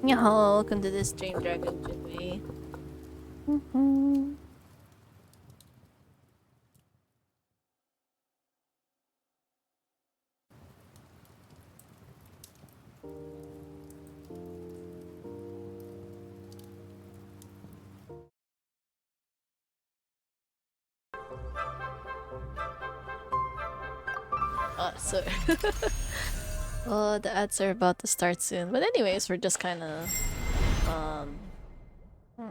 Yeah, welcome to this Dream Dragon Jimmy. Mm-hmm. So the ads are about to start soon. But anyways, we're just kind of hmm.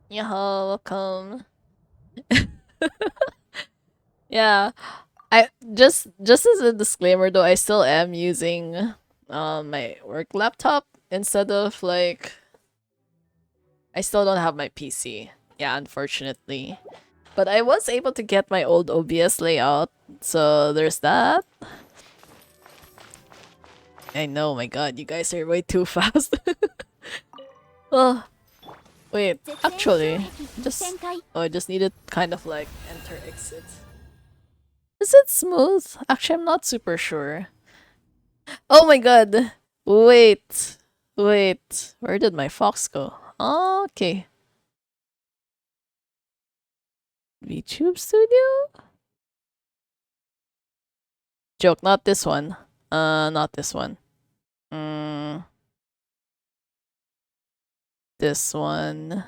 Yeah, welcome. Yeah, I just as a disclaimer though, I still am using my work laptop instead of like I still don't have my PC. Yeah, unfortunately. But I was able to get my old OBS layout, so there's that. I know, my god, you guys are way too fast. Oh, wait, actually, I just needed kind of like enter exit. Is it smooth? Actually, I'm not super sure. Oh my god! Wait, wait, where did my fox go? Oh, okay. VTube Studio? Joke, not this one. Not this one. Mm, this one.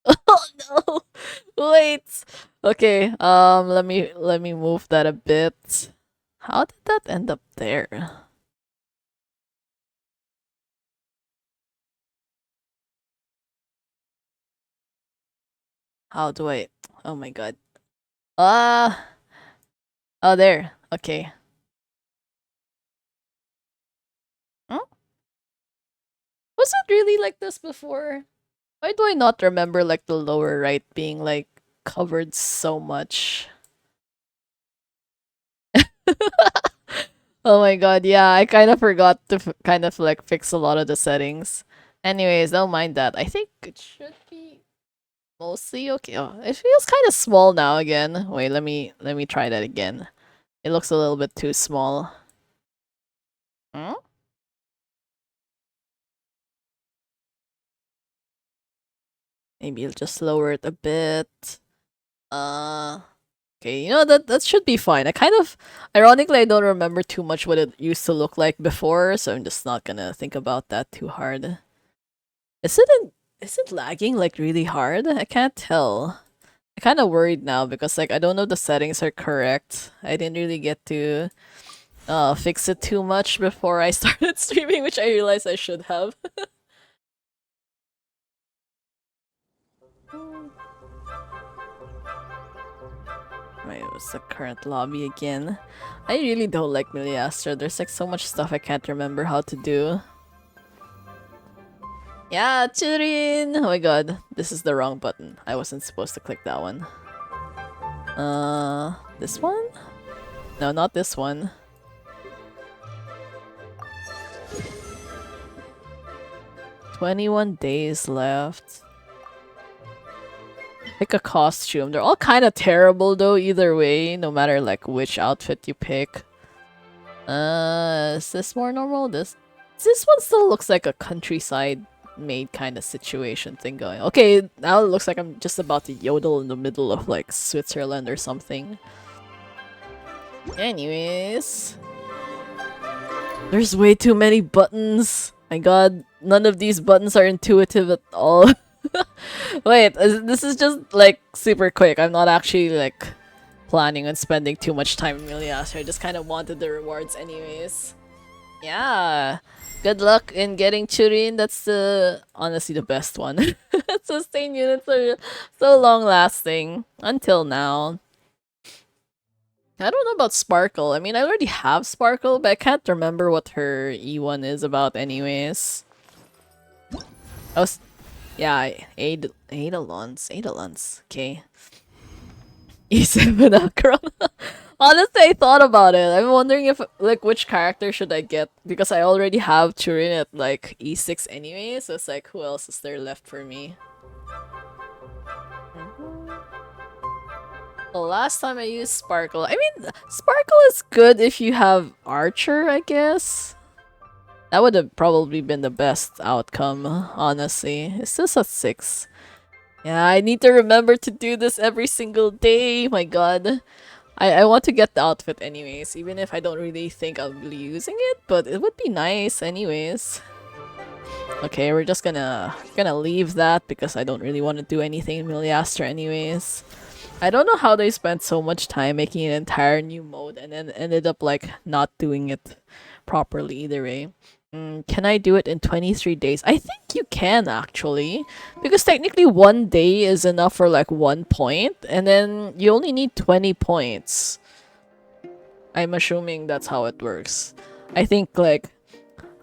Oh no! Wait. Okay. Let me move that a bit. How did that end up there? How do I? Oh my god. Ah. Oh, there. Okay. Huh? Was it really like this before? Why do I not remember like the lower right being like covered so much? Oh my god, yeah, I kind of forgot to kind of like fix a lot of the settings. Anyways, don't mind that. I think it should be mostly okay. Oh, it feels kind of small now again. Wait, let me try that again. It looks a little bit too small. Hmm? Maybe I'll just lower it a bit. Uh, okay, you know that should be fine. I kind of, ironically, I don't remember too much what it used to look like before, so I'm just not gonna think about that too hard. Is it is it lagging like really hard? I can't tell. I'm kind of worried now because like I don't know if the settings are correct. I didn't really get to fix it too much before I started streaming, which I realized I should have. Wait, what's the current lobby again? I really don't like Miliastra. There's like so much stuff I can't remember how to do. Yeah, Churin! Oh my god, this is the wrong button. I wasn't supposed to click that one. This one? No, not this one. 21 days left. Pick a costume. They're all kind of terrible though, either way, no matter like which outfit you pick. Is this more normal? This one still looks like a countryside made kind of situation thing going. Okay, now it looks like I'm just about to yodel in the middle of like Switzerland or something. Anyways, there's way too many buttons. My god, none of these buttons are intuitive at all. Wait, this is just like super quick. I'm not actually like planning on spending too much time in Miliastra. I just kind of wanted the rewards anyways. Yeah. Good luck in getting Churin. That's the honestly the best one. Sustain units are so long lasting until now. I don't know about Sparkle. I mean, I already have Sparkle, but I can't remember what her E1 is about anyways. Oh, yeah, Eidolons. Okay. E7 Akron. Honestly, I thought about it. I'm wondering if like which character should I get because I already have Turin at like E6 anyway. So it's like who else is there left for me? The last time I used Sparkle, I mean, Sparkle is good if you have Archer, I guess. That would have probably been the best outcome, honestly. It's just a 6. Yeah, I need to remember to do this every single day. My god. I want to get the outfit anyways, even if I don't really think I'll be using it, but it would be nice anyways. Okay, we're just gonna leave that because I don't really want to do anything in Miliastra anyways. I don't know how they spent so much time making an entire new mode and then ended up like not doing it properly either way. Can I do it in 23 days? I think you can actually. Because technically 1 day is enough for like 1 point. And then you only need 20 points. I'm assuming that's how it works. I think like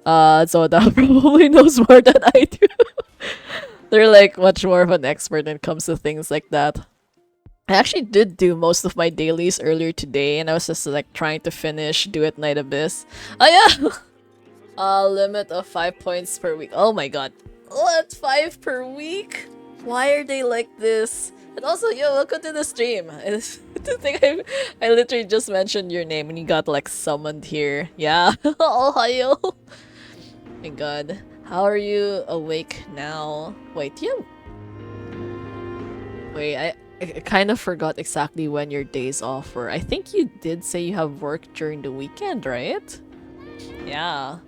Zoda probably knows more than I do. They're like much more of an expert when it comes to things like that. I actually did do most of my dailies earlier today and I was just like trying to finish Do It Night Abyss. Oh yeah! Limit of 5 points per week. Oh my god. What? 5 per week? Why are they like this? And also, yo, welcome to the stream. I think I literally just mentioned your name and you got like summoned here. Yeah. Ohio. My god. How are you awake now? Wait, you... Wait, I kind of forgot exactly when your days off were. I think you did say you have work during the weekend, right? Yeah.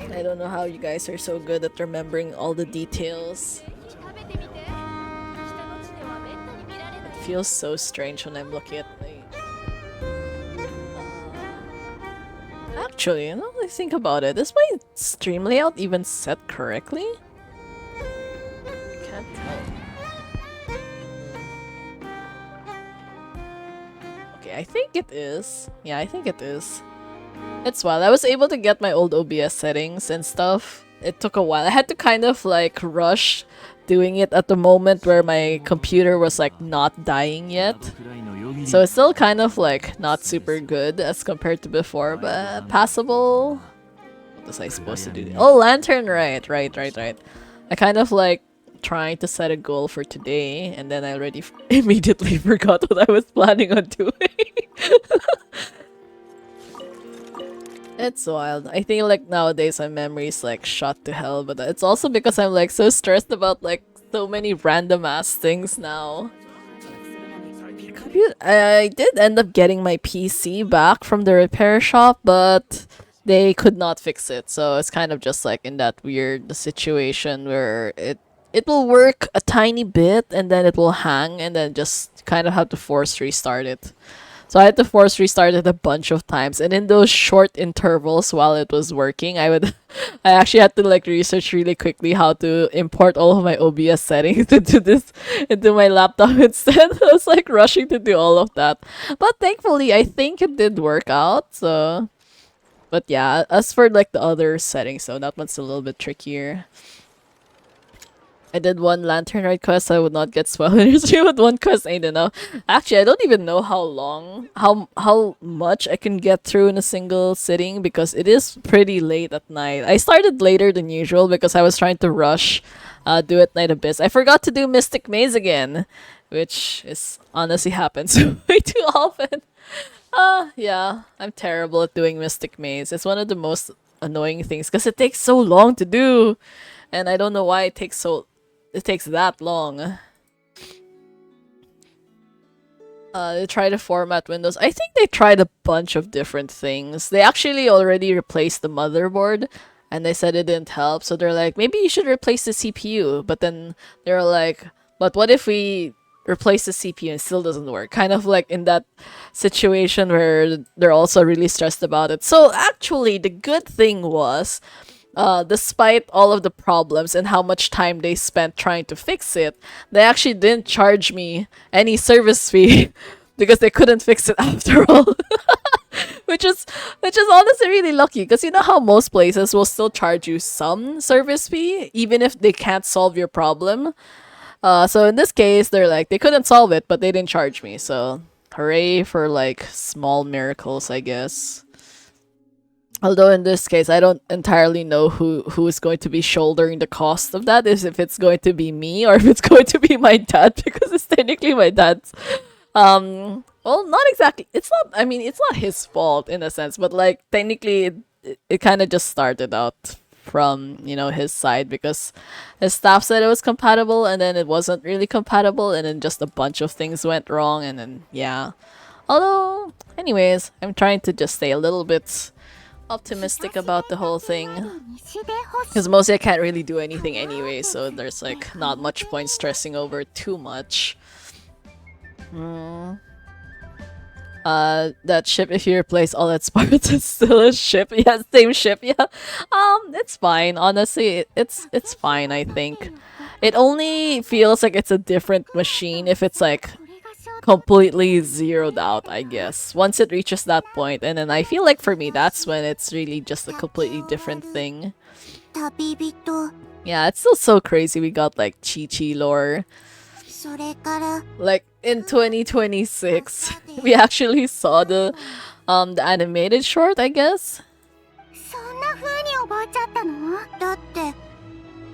I don't know how you guys are so good at remembering all the details. It feels so strange when I'm looking at my... Actually, now that I think about it, is my stream layout even set correctly? Can't tell. Okay, I think it is. Yeah, I think it is. It's wild. I was able to get my old OBS settings and stuff. It took a while. I had to kind of like rush doing it at the moment where my computer was like not dying yet. So it's still kind of like not super good as compared to before, but passable. What was I supposed to do? Oh, Lantern Rite. Right. I kind of like trying to set a goal for today and then I already immediately forgot what I was planning on doing. It's wild. I think like nowadays my memory is like shot to hell, but it's also because I'm like so stressed about like so many random ass things now. I did end up getting my PC back from the repair shop, but they could not fix it. So it's kind of just like in that weird situation where it will work a tiny bit and then it will hang and then just kind of have to force restart it. So I had to force restart it a bunch of times, and in those short intervals while it was working, I actually had to like research really quickly how to import all of my OBS settings into my laptop instead. I was like rushing to do all of that, but thankfully I think it did work out. So, but yeah, as for like the other settings, so that one's a little bit trickier. I did one Lantern Rite quest, so I would not get spoilers. With one quest ain't enough. Actually, I don't even know how much I can get through in a single sitting because it is pretty late at night. I started later than usual because I was trying to rush Do It Night Abyss. I forgot to do Mystic Maze again, which is honestly happens way too often. Yeah, I'm terrible at doing Mystic Maze. It's one of the most annoying things because it takes so long to do, and I don't know why it takes that long. They try to format Windows. I think they tried a bunch of different things. They actually already replaced the motherboard and they said it didn't help. So they're like, maybe you should replace the CPU. But then they're like, but what if we replace the CPU and it still doesn't work? Kind of like in that situation where they're also really stressed about it. So actually, the good thing was, despite all of the problems and how much time they spent trying to fix it, they actually didn't charge me any service fee because they couldn't fix it after all. which is honestly really lucky because you know how most places will still charge you some service fee even if they can't solve your problem. So in this case, they're like, they couldn't solve it, but they didn't charge me. So hooray for like small miracles, I guess. Although in this case, I don't entirely know who is going to be shouldering the cost of that. Is if it's going to be me or if it's going to be my dad, because it's technically my dad's Well, not exactly. It's not. I mean, it's not his fault in a sense, but like technically, it kind of just started out from his side because his staff said it was compatible, and then it wasn't really compatible, and then just a bunch of things went wrong, and then yeah. Although, anyways, I'm trying to just stay a little bit optimistic about the whole thing because mostly I can't really do anything anyway, so there's like not much point stressing over too much. That ship, if you replace all its parts, it's still a ship. Yeah, same ship. Yeah. It's fine. Honestly, it's fine. I think it only feels like it's a different machine if it's like completely zeroed out, I guess. Once it reaches that point, and then I feel like for me, that's when it's really just a completely different thing. Yeah, it's still so crazy. We got like Chi-Chi lore. Like in 2026, we actually saw the animated short, I guess.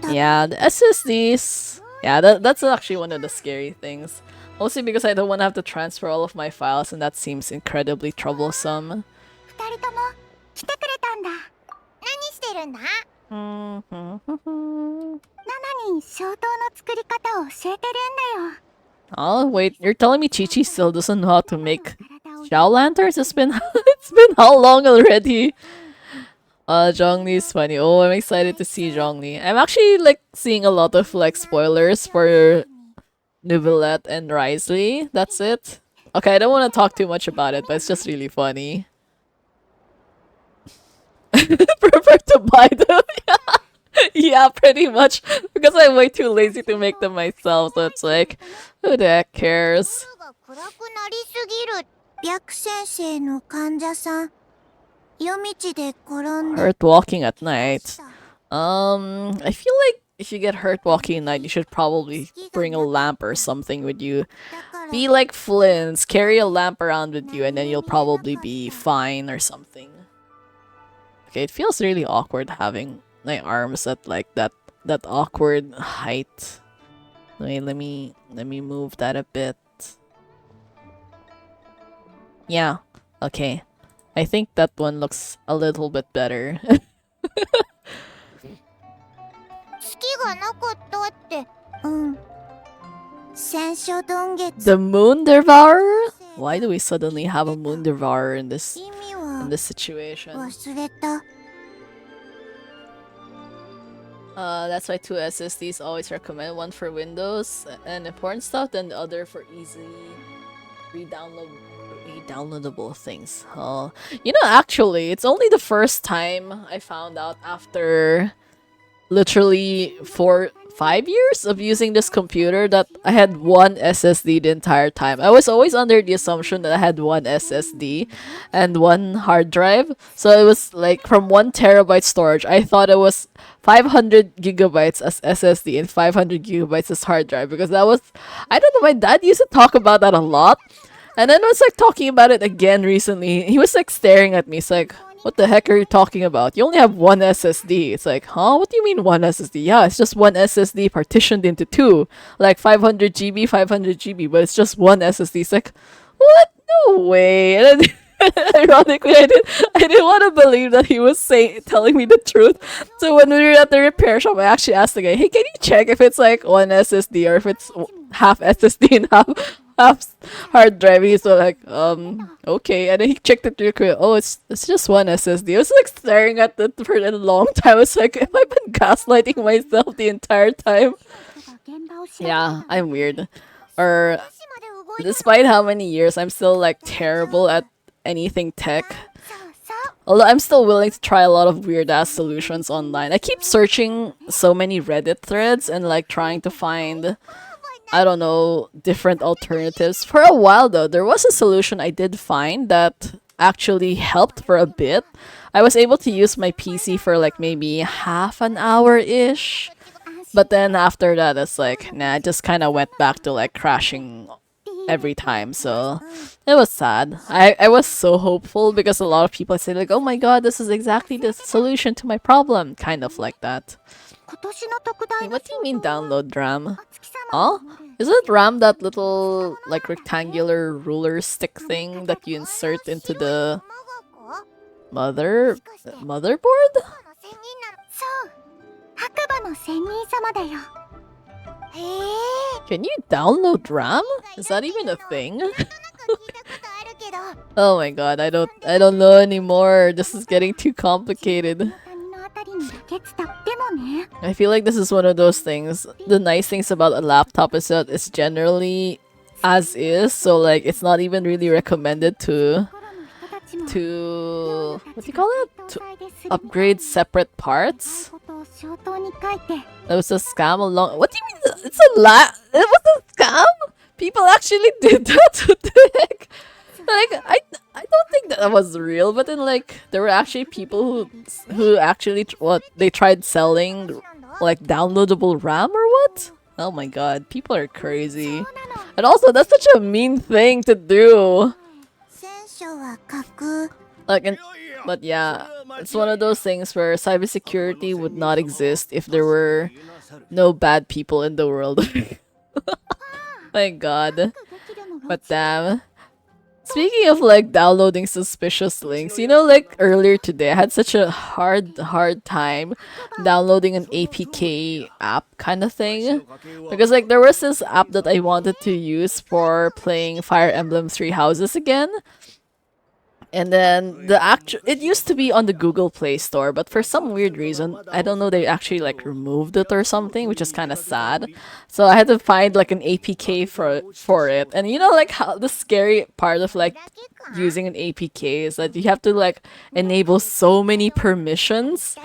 Yeah, the SSDs. Yeah, that's actually one of the scary things. Mostly because I don't want to have to transfer all of my files, and that seems incredibly troublesome. Oh wait, you're telling me Chi-Chi still doesn't know how to make Xiao lanterns? It's been it's been how long already? Zhongli is funny. Oh, I'm excited to see Zhongli. I'm actually like seeing a lot of like spoilers for Nubilette and Risley. That's it. Okay, I don't want to talk too much about it, but it's just really funny. Prefer to buy them. Yeah, pretty much. Because I'm way too lazy to make them myself, so it's like, who the heck cares? Hurt walking at night. I feel like if you get hurt walking at night, you should probably bring a lamp or something with you. Be like Flynn's, carry a lamp around with you, and then you'll probably be fine or something. Okay, it feels really awkward having my arms at like that awkward height. Wait, let me move that a bit. Yeah. Okay. I think that one looks a little bit better. The Moon Devourer? Why do we suddenly have a Moon Devourer in this situation? That's why 2 SSDs always recommend, one for Windows and important stuff, then the other for easy redownloadable things. Actually, it's only the first time I found out after literally 5 years of using this computer that I had one SSD the entire time. I was always under the assumption that I had one SSD and one hard drive. So it was like from 1 terabyte storage, I thought it was 500 gigabytes as SSD and 500 gigabytes as hard drive, because that was, I don't know, my dad used to talk about that a lot. And then I was like talking about it again recently. He was like staring at me. It's like, what the heck are you talking about? You only have one SSD. It's like, huh? What do you mean one SSD? Yeah, it's just one SSD partitioned into 2. Like 500 GB, 500 GB, but it's just one SSD. It's like, what? No way. And then ironically, I didn't want to believe that he was telling me the truth. So when we were at the repair shop, I actually asked the guy, hey, can you check if it's like one SSD or if it's half SSD and half hard drive? He's so like, okay. And then he checked it real quick. Oh, it's just one SSD. I was like staring at it for a long time. I was like, have I been gaslighting myself the entire time? Yeah, I'm weird. Or despite how many years, I'm still like terrible at anything tech. Although I'm still willing to try a lot of weird ass solutions online. I keep searching so many Reddit threads and like trying to find, I don't know, different alternatives. For a while though, there was a solution I did find that actually helped for a bit. I was able to use my PC for like maybe half an hour-ish. But then after that, it's like, nah, I just kind of went back to like crashing every time, so it was sad. I was so hopeful because a lot of people say like, oh my god, this is exactly the solution to my problem, kind of like that. Hey, what do you mean download RAM? Huh? Isn't RAM that little like rectangular ruler stick thing that you insert into the motherboard? そう白馬の仙人様だよ。へえ。 Can you download RAM? Is that even a thing? なんとなく聞いたことあるけど。 Oh my god, I don't know anymore. This is getting too complicated. 谷のあたりにだけ伝ってもね。 I feel like this is one of those things. The nice things about a laptop is that it's generally as is, so like it's not even really recommended to what do you call it? To upgrade separate parts. That was a scam along. What do you mean? It's a it was a scam? People actually did that? What the heck? Like I don't think that was real, but then like there were actually people who actually they tried selling like downloadable RAM or what? Oh my god, people are crazy. And also that's such a mean thing to do. Like but yeah, it's one of those things where cybersecurity would not exist if there were no bad people in the world. My god. But damn. Speaking of like downloading suspicious links, you know, like earlier today I had such a hard time downloading an APK app kind of thing. Because like there was this app that I wanted to use for playing Fire Emblem Three Houses again. And then it used to be on the Google Play Store, but for some weird reason, I don't know, they actually like removed it or something, which is kind of sad. So I had to find like an APK for it. And you know like how the scary part of like using an APK is that you have to like enable so many permissions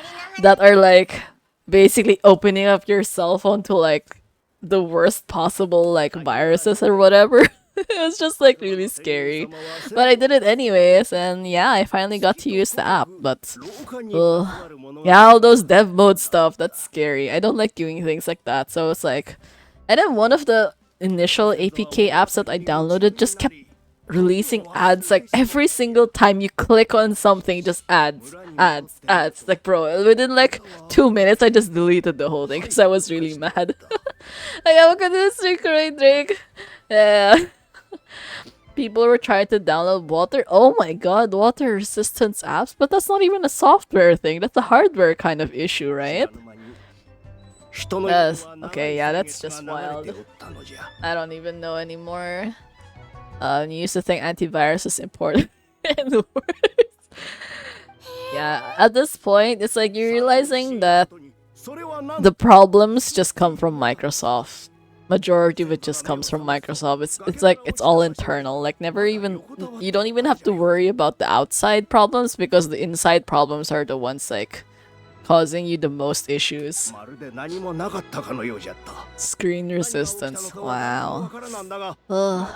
that are like basically opening up your cell phone to like the worst possible like viruses or whatever. It was just like really scary, but I did it anyways, and yeah, I finally got to use the app. But yeah, all those dev mode stuff, that's scary. I don't like doing things like that, so it's like, and then one of the initial APK apps that I downloaded just kept releasing ads like every single time you click on something, just ads. Like bro, within like 2 minutes I just deleted the whole thing because I was really mad. Ayaw ko this Drake. Yeah. People were trying to download water. Oh my god, water resistance apps, but that's not even a software thing. That's a hardware kind of issue, right? Yes. Okay, yeah, that's just wild. I don't even know anymore. You used to think antivirus is important and the worst. Yeah, at this point, it's like you're realizing that the problems just come from Microsoft. Majority of it just comes from Microsoft. It's like it's all internal. Like you don't even have to worry about the outside problems because the inside problems are the ones like causing you the most issues. Screen resistance. Wow. Ugh.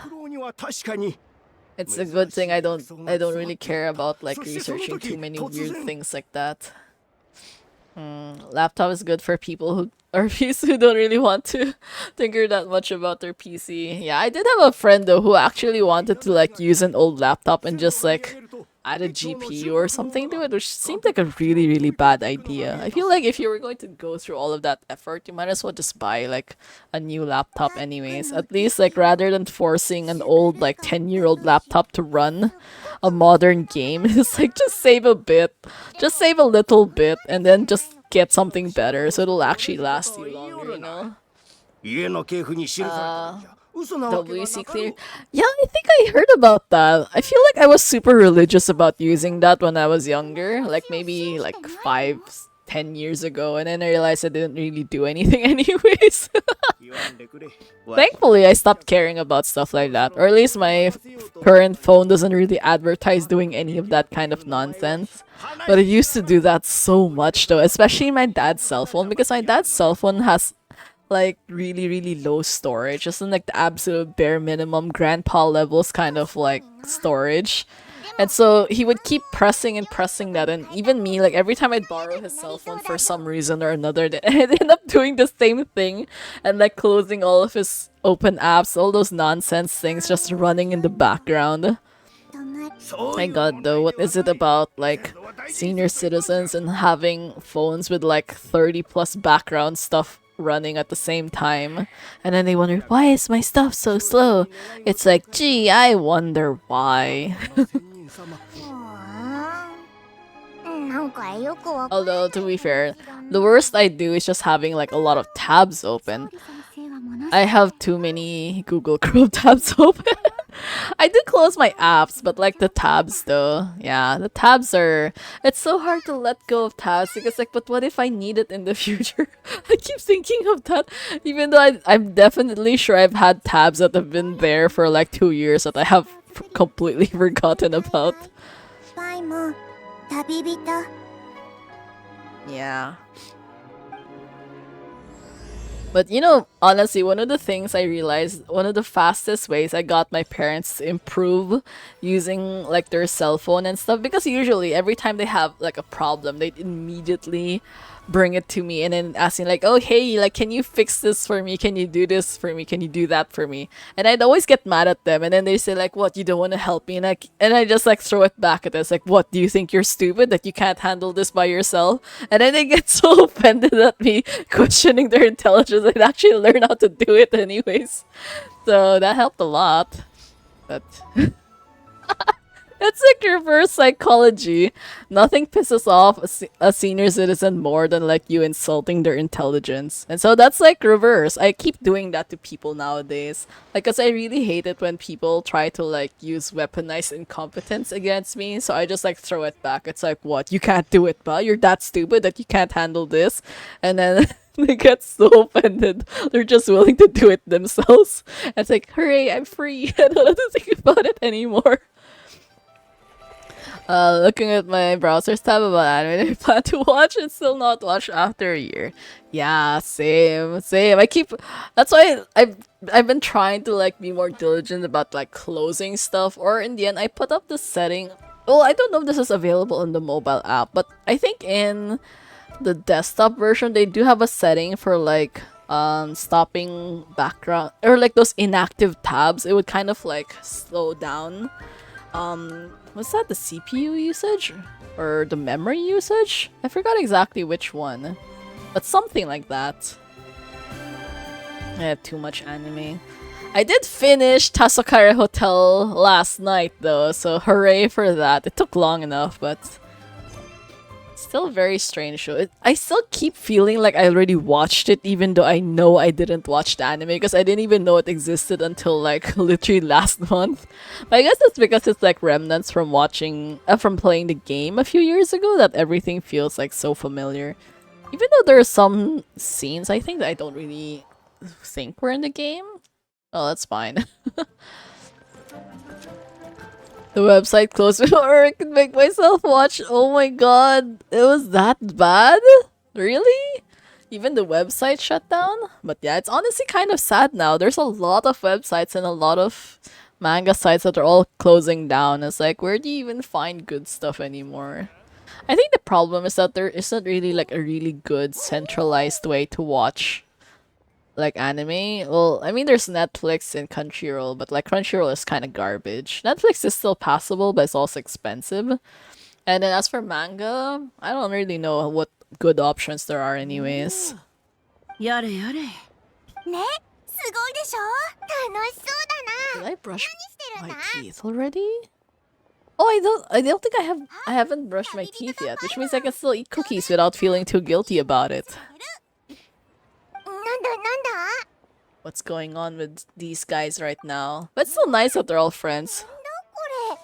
It's a good thing I don't really care about like researching too many weird things like that. Laptop is good for people who don't really want to tinker that much about their PC. Yeah, I did have a friend though who actually wanted to like use an old laptop and just like add a GPU or something to it, which seemed like a really bad idea. I feel like if you were going to go through all of that effort, you might as well just buy like a new laptop anyways. At least like rather than forcing an old like 10-year-old laptop to run a modern game, it's like just save a bit. Just save a little bit and then just get something better so it'll actually last you longer, you know? WC clear. Yeah, I think I heard about that. I feel like I was super religious about using that when I was younger, like maybe like 5-10 years ago, and then I realized I didn't really do anything anyways. Thankfully, I stopped caring about stuff like that, or at least my current phone doesn't really advertise doing any of that kind of nonsense. But it used to do that so much though, especially my dad's cell phone, because my dad's cell phone has like really low storage, just in like the absolute bare minimum grandpa levels kind of like storage. And so he would keep pressing that, and even me, like every time I'd borrow his cell phone for some reason or another, I'd end up doing the same thing and like closing all of his open apps, all those nonsense things just running in the background. My god though, what is it about like senior citizens and having phones with like 30 plus background stuff running at the same time. And then they wonder, why is my stuff so slow? It's like, gee, I wonder why. なんかよくわか Although, to be fair, the worst I do is just having like a lot of tabs open. I have too many Google Chrome tabs open. I do close my apps, but like the tabs though. Yeah, the tabs are... It's so hard to let go of tabs because like, but what if I need it in the future? I keep thinking of that. Even though I'm definitely sure I've had tabs that have been there for like 2 years that I have completely forgotten about. パイも旅人 Yeah. But you know, honestly, one of the things I realized, one of the fastest ways I got my parents to improve using like their cell phone and stuff, because usually every time they have like a problem, they'd immediately bring it to me and then asking like, oh hey, like can you fix this for me? Can you do this for me? Can you do that for me? And I'd always get mad at them and then they say like, what, you don't want to help me? And I just like throw it back at them. It's like, what, do you think you're stupid that you can't handle this by yourself? And then they get so offended at me questioning their intelligence. I'd actually learn how to do it anyways. So that helped a lot. But it's like reverse psychology. Nothing pisses off a senior citizen more than like you insulting their intelligence. And so that's like reverse. I keep doing that to people nowadays. Like, cause I really hate it when people try to like use weaponized incompetence against me. So I just like throw it back. It's like, what? You can't do it, but you're that stupid that you can't handle this. And then they get so offended. They're just willing to do it themselves. And it's like, hooray, I'm free. I don't have to think about it anymore. Looking at my browser's tab about anime I plan to watch and still not watch after a year. Yeah, same. That's why I've been trying to like be more diligent about like closing stuff, or in the end I put up the setting. Well, I don't know if this is available in the mobile app, but I think in the desktop version they do have a setting for like stopping background or like those inactive tabs. It would kind of like slow down was that the CPU usage? Or the memory usage? I forgot exactly which one. But something like that. I have too much anime. I did finish Tasokare Hotel last night though, so hooray for that. It took long enough, but... Still a very strange show. I still keep feeling like I already watched it even though I know I didn't watch the anime because I didn't even know it existed until like literally last month. But I guess it's because it's like remnants from watching from playing the game a few years ago that everything feels like so familiar. Even though there are some scenes I think that I don't really think were in the game. Oh, that's fine. The website closed before I could make myself watch. Oh my god, it was that bad? Really? Even the website shut down? But yeah, it's honestly kind of sad now. There's a lot of websites and a lot of manga sites that are all closing down. It's like, where do you even find good stuff anymore? I think the problem is that there isn't really like a really good centralized way to watch like anime. Well, I mean there's Netflix and Crunchyroll, but like Crunchyroll is kind of garbage. Netflix is still passable, but it's also expensive. And then as for manga, I don't really know what good options there are anyways. やれやれ。ね、すごいでしょ楽しそうだ Did な I brush 何してるん my だ teeth already? Oh, I don't think I haven't brushed my teeth yet, which means I can still eat cookies without feeling too guilty about it. なんだなんだ What's going on with these guys right now? But it's still nice that they're all friends. これ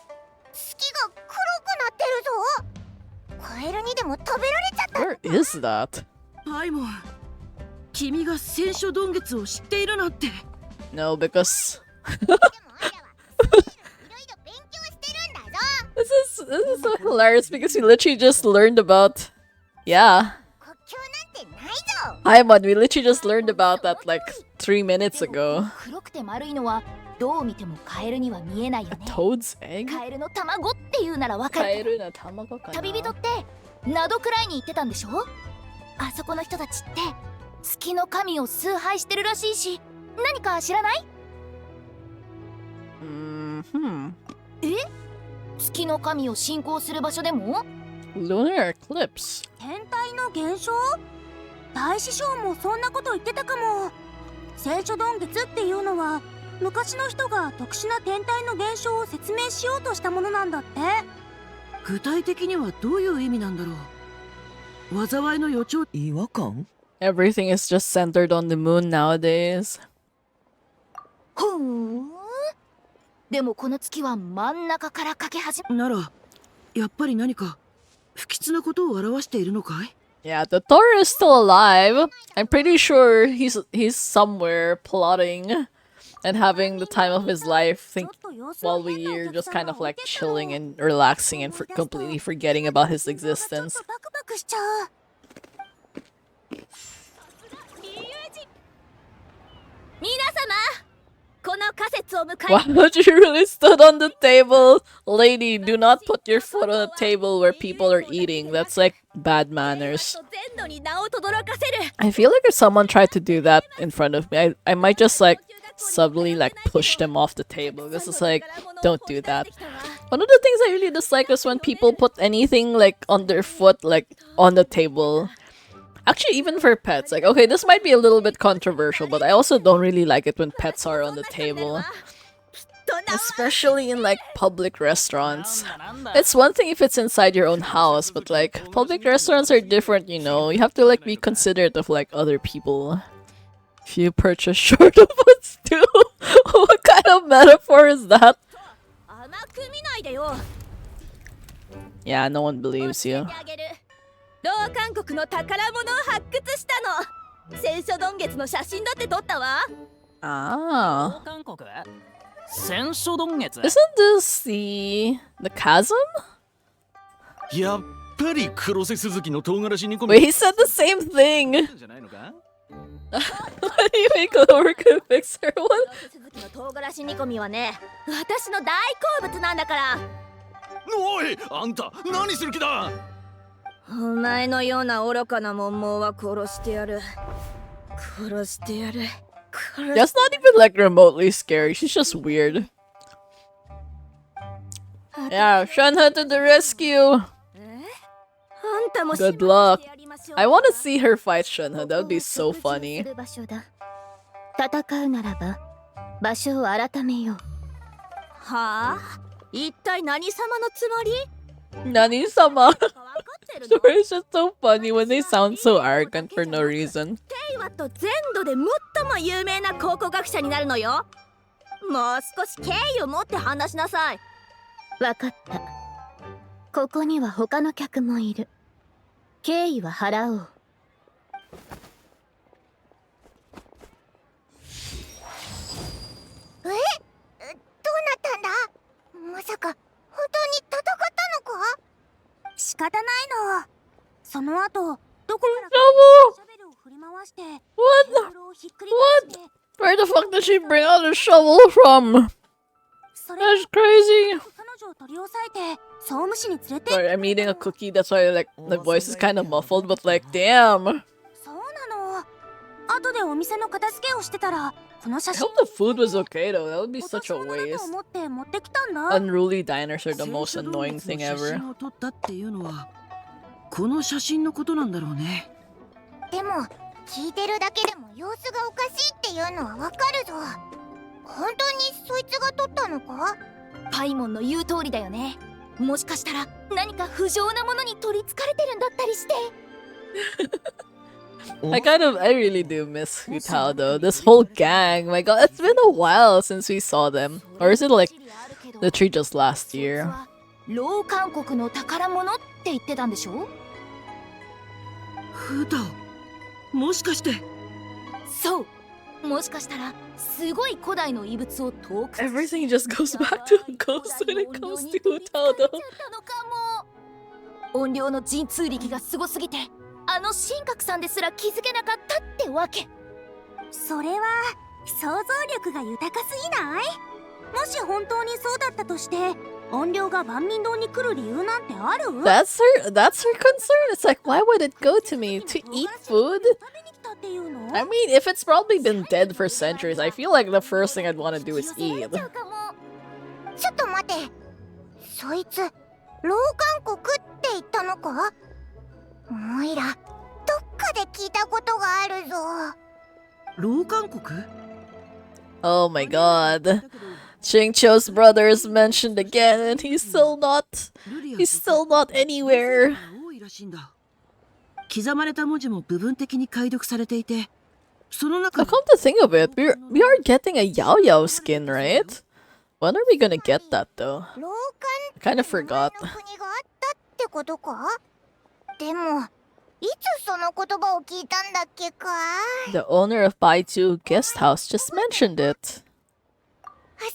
月が黒くなってるぞカエルにでも食べられちゃった Where is that? パイモン、君が戦書曇月を知っているなんて。No, because でもあんたはいろいろ勉強してるんだぞ this is so hilarious because we literally just learned about yeah. 国境なんてないぞ Hi, Mod, we literally just learned about that like 3 minutes ago. 黒くて丸いのはどう見てもカエルには見えないよ A ね。 toad's egg? カエルの卵っていうならわかる。 Kaeru na tamago ka 旅人 na? って灘くらいに行ってたんでしょ。あそこの人たちって月の神を崇拝してるらしいし、何か知らない？ え？月の神を信仰する場所でも？ Lunar eclipse. 天体の現象大師匠もそんなこと言ってたかも。聖書丼月っていうのは昔の人が特殊な天体の現象を説明しようとしたものなんだって。具体的にはどういう意味なんだろう。災いの予兆。違和感？ Everything is just centered on the moon nowadays. ふーん。でもこの月は真ん中からかけ始め。ならやっぱり何か不吉なことを表しているのかい？ Yeah, the Thor is still alive. I'm pretty sure he's somewhere plotting and having the time of his life. Think while we're just kind of like chilling and relaxing and completely forgetting about his existence. バクバクしちゃう。皆様、この仮説を迎え。 Wow, you really stood on the table. Lady, do not put your foot on a table where people are eating. That's like bad manners. 全土に名を轟かせる。 I feel like if someone tried to do that in front of me, I might just like subtly like push them off the table. This is like, don't do that. One of the things I really dislike is when people put anything like on their foot, like on the table. Actually, even for pets, like, okay, this might be a little bit controversial, but I also don't really like it when pets are on the table. Especially in like public restaurants. It's one thing if it's inside your own house, but like public restaurants are different, you know. You have to like be considerate of like other people. If you purchase short of what's due, what kind of metaphor is that? 甘く見ないでよ。 Yeah, no one believes you. 老韓国の宝物を発掘したの。聖書丼月の写真だって撮ったわ。 Ah. 韓国？戦書丼月？ Isn't this the chasm? やっぱり黒瀬鈴木の唐辛子煮込 Wait, み he said the same thing. じゃないのか？ How do you make a lower can fix her one? 鈴木の唐辛子煮込みはね、私の大好物なんだから。おい、あんた何する気だ？お前のような愚かな文盲は殺してやる。殺してやる。 That's not even like remotely scary. She's just weird. Yeah, Shenhe to the rescue. Good luck. I want to see her fight Shenhe. That would be so funny. 戦うならば場所を改めよう。はあ？一体何様のつもり？ Nani-sama. Sorry, it's just so funny when they sound so arrogant for no reason. テイワと全土で最も有名な考古学者になるのよ。もう少し敬意を持って話しなさい。わかった。ここには他の客もいる。敬意は払おう。どうなったんだ？まさか本当に戦ったのか？仕方ないの。その後どこからかシャベルを振り回して What テーブルをひっくり返して。 Where the fuck did she bring out a shovel from? それ That's crazy. 彼女を取り押さえて総務士に連れて。 Sorry, I'm eating a cookie. That's why like the voice is kind of muffled. But like, damn. そうなの。後でお店の片付けをしてたらこの写 I 真 hope the food was okay though. That would be 落と such し a 物だと waste. 思って持ってきたんだ。 Unruly diners are the 聖 most 書丼 annoying 月の thing 写 ever. 真を撮ったっていうのはこの写真のことなんだろうね。でも聞いてるだけでも様子がおかしいっていうのはわかるぞ。本当にそいつが撮ったのか？パイモンの言う通りだよね。もしかしたら何か不浄なものに取りつかれてるんだったりして。I really do miss Hutao though. This whole gang. My god, it's been a while since we saw them. Or is it like literally just last year? 老韓国の宝物って言ってたんでしょ？フータオ、もしかして。そう。もしかしたらすごい古代の遺物を遠く。 Everything just goes back to ghosts when it comes to Hutao though. 音量の神通力がすごすぎてあの神格さんですら気づけなかったってわけ。それは想像力が豊かすぎない？もし本当にそうだったとして音量が万民堂に来る理由なんてある？ That's her concern. It's like, why would it go to me? To eat food? 食べに来たっていうの？ I mean, if it's probably been dead for centuries, I feel like the first thing I'd want to do is eat. ちょっと待て。そいつ老韓国って言ったのか？モイラ、どっかかで聞いたことがあるぞ。老韓国 Oh my god. Chingcho's brother is mentioned again and he's still not anywhere. 多いらしいんだ。刻まれた文字も部分的に解読されていて、その中 Now come to think of it, we are getting a Yao Yao skin, right? When are we gonna get that though? 老 I kind of 漢 forgot. の国があったってことか？でも、いつその言葉を聞いたんだっけか？ The owner of Baijiu Guest House just mentioned it. あ、そう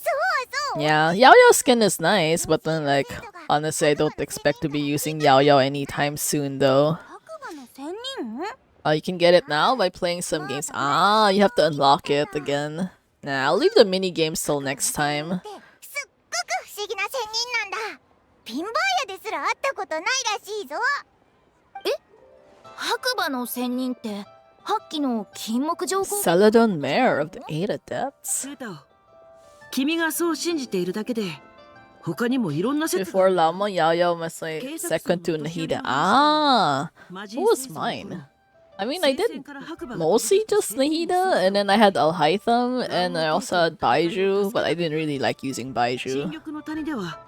そう。 Yeah, Yao Yao skin is nice, but then like, honestly, I don't expect to be using Yao Yao anytime soon though. 白馬の仙人？ You can get it now by playing some games. Ah, you have to unlock it again. Nah, I'll leave the mini games till next time. すっごく不思議な仙人なんだ。ピンバーヤですら会ったことないらしいぞ。白馬の仙人ってハッキの金木情報 Celadon Mare of the Eight Adepts. データを君がそう信じているだけで、他にもいろんな説が Before Lama, Yao Yao was like second to Nahida. Ah, what was mine? I mean, I did mostly just Nahida, and then I had Alhaitham, and I also had Baiju, but I didn't really like using 新 Baiju. 緑の谷では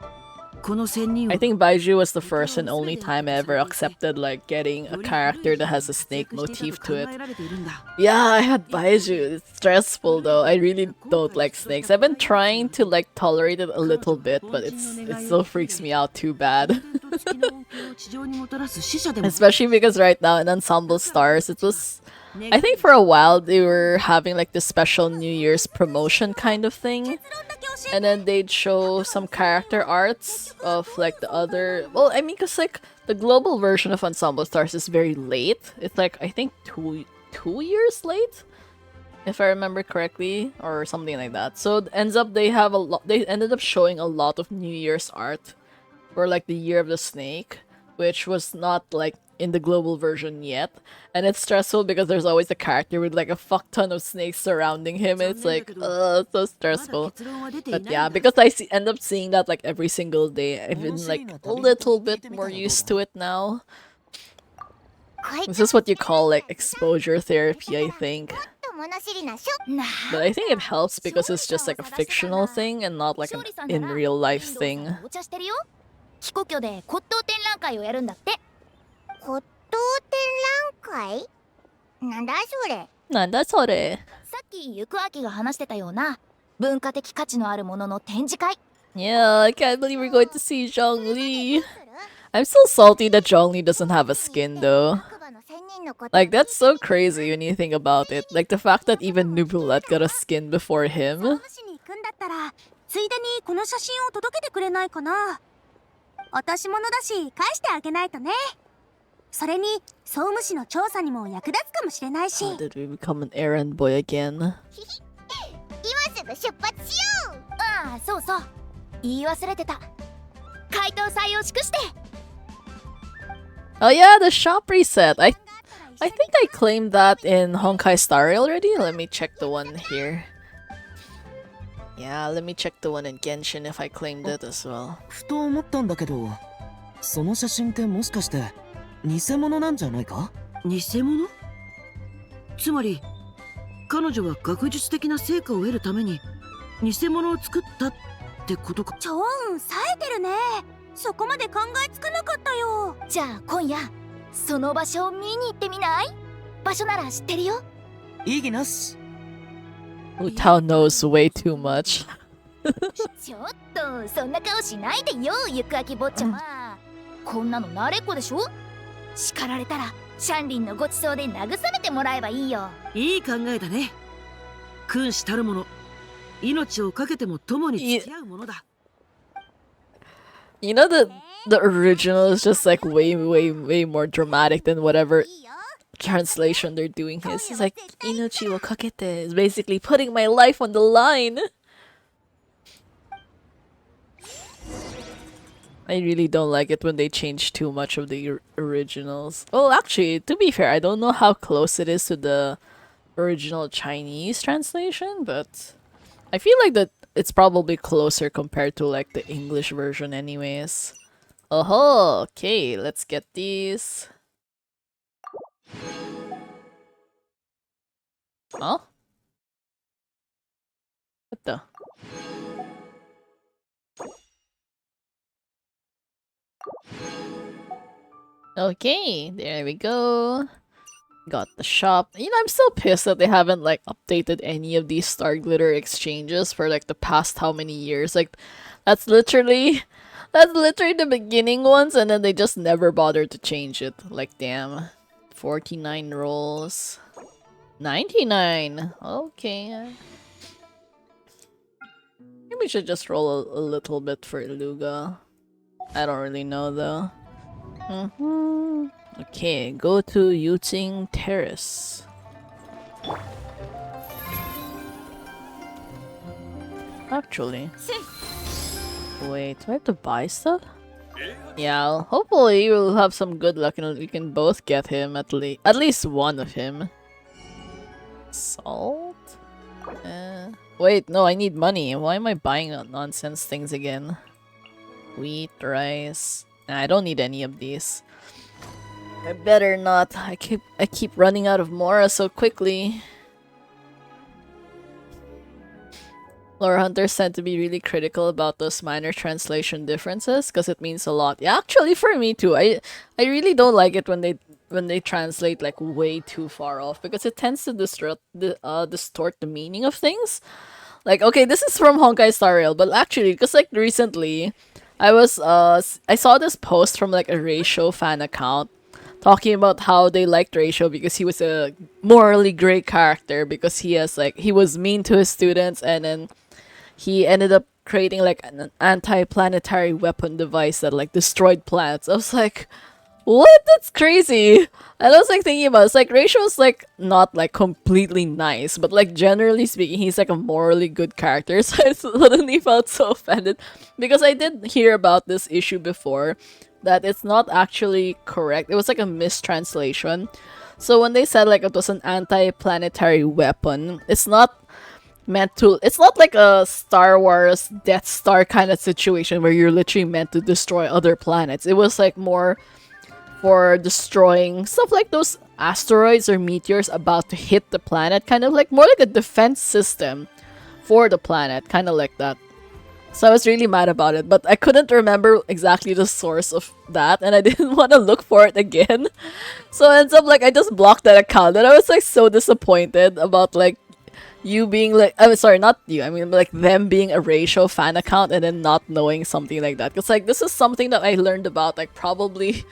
この仙人を I think Baiju was the first and only time I ever accepted like getting a character that has a snake motif to it. 考えられているんだ。 Yeah, I had Baiju. It's stressful though. I really don't like snakes. I've been trying to like tolerate it a little bit, but it still freaks me out too bad. 月の恩恵を地上にもたらす使者でも Especially because right now in Ensemble Stars, it was. I think for a while they were having like this special New Year's promotion kind of thing. And then they'd show some character arts of like the other. Well, I mean, because like the global version of Ensemble Stars is very late. It's like, I think 2 years late, if I remember correctly, or something like that. So it ends up they have a lot. They ended up showing a lot of New Year's art for like the Year of the Snake, which was not like in the global version yet. And it's stressful because there's always a character with like a fuck ton of snakes surrounding him. It's like, so まだ stressful. 結論は出てい But ない yeah, んだ。 because end up seeing that like every single day, I've been like a little bit more used to it now. こいつ This is what you call like exposure therapy, I think. と物知りなしょ。な But I think it helps because it's just like a fictional thing and not like an in real life thing. お茶してるよ。帰故郷で骨董展覧会をやるんだって。骨董展覧会？なんだそれ。 Nanda sore. さっきゆくあきが話してたような文化的価値のあるものの展示会。 Yeah, I can't believe we're going to see Zhongli. I'm so salty that Zhongli doesn't have a skin though. 白馬の仙人のこと Like that's so crazy when you think about it. Like the fact that even Nubulat got a skin before 総 him. 務市に行くんだったらついでにこの写真を届けてくれないかな。落とし物だし返してあげないとね。それに総務市の調査にも役立つかもしれないし。 How did we become an errand boy again? 今すぐ出発しよう。ああ、そうそう。言い忘れてた。回答祭を祝して。 Oh yeah, the shop reset. I think I claimed that in Honkai Star already. Let me check the one here. Yeah, let me check the one in Genshin if I claimed it as well. ふと思ったんだけど、その写真ってもしかして偽物なんじゃないか？偽物？つまり彼女は学術的な成果を得るために偽物を作ったってことか。超運冴えてるね。そこまで考えつかなかったよ。じゃあ今夜その場所を見に行ってみない？場所なら知ってるよ。意義なし。 Utao knows way too much. ちょっとそんな顔しないでよ、ゆくあき坊ちゃま。こんなの慣れっこでしょ。叱られたらシャンリンのごちそうで慰めてもらえばいいよ。いい考えだね。君子たるもの、命をかけても共に付き合うものだ。 You know the original is just like way more dramatic than whatever いいよ。 translation they're doing here. It's like Inochi wo kakete is basically putting my life on the line. I really don't like it when they change too much of the originals. Well, actually, to be fair, I don't know how close it is to the original Chinese translation, but I feel like that it's probably closer compared to like the English version anyways. Oh, okay, let's get these. Huh? What the? Okay, there we go. Got the shop. You know, I'm still pissed that they haven't like updated any of these Star Glitter exchanges for like the past how many years. Like, that's literally the beginning ones, and then they just never bothered to change it. Like, damn. 49 rolls. 99. Okay. Maybe we should just roll a little bit for Luga. I don't really know though. Okay, go to Yuting Terrace. Actually. Wait, do I have to buy stuff? Yeah, hopefully we'll have some good luck and we can both get him at least one of him. Salt? Wait, no, I need money. Why am I buying nonsense things again? Wheat, rice. Nah, I don't need any of these. I better not. I keep running out of Mora so quickly. Lore hunters tend to be really critical about those minor translation differences because it means a lot. Yeah, actually for me too. I really don't like it when they translate like way too far off because it tends to distort the meaning of things. Like, okay, this is from Honkai Star Rail, but actually, because like recently, I saw this post from like a Ratio fan account talking about how they liked Ratio because he was a morally great character because he was mean to his students and then he ended up creating like an anti-planetary weapon device that like destroyed planets. I was like, what? That's crazy. And I was like thinking about it. It's like Ratio's like not like completely nice, but like generally speaking, he's like a morally good character. So I suddenly felt so offended because I did hear about this issue before that it's not actually correct. It was like a mistranslation. So when they said like it was an anti-planetary weapon, it's not like a Star Wars Death Star kind of situation where you're literally meant to destroy other planets. It was like more for destroying stuff like those asteroids or meteors about to hit the planet, kind of like more like a defense system for the planet, kind of like that. So I was really mad about it, but I couldn't remember exactly the source of that, and I didn't want to look for it again. So it ends up like I just blocked that account, and I was like so disappointed about like you being like, I'm sorry, not you, I mean like them being a Ratio fan account and then not knowing something like that. Because like this is something that I learned about like probably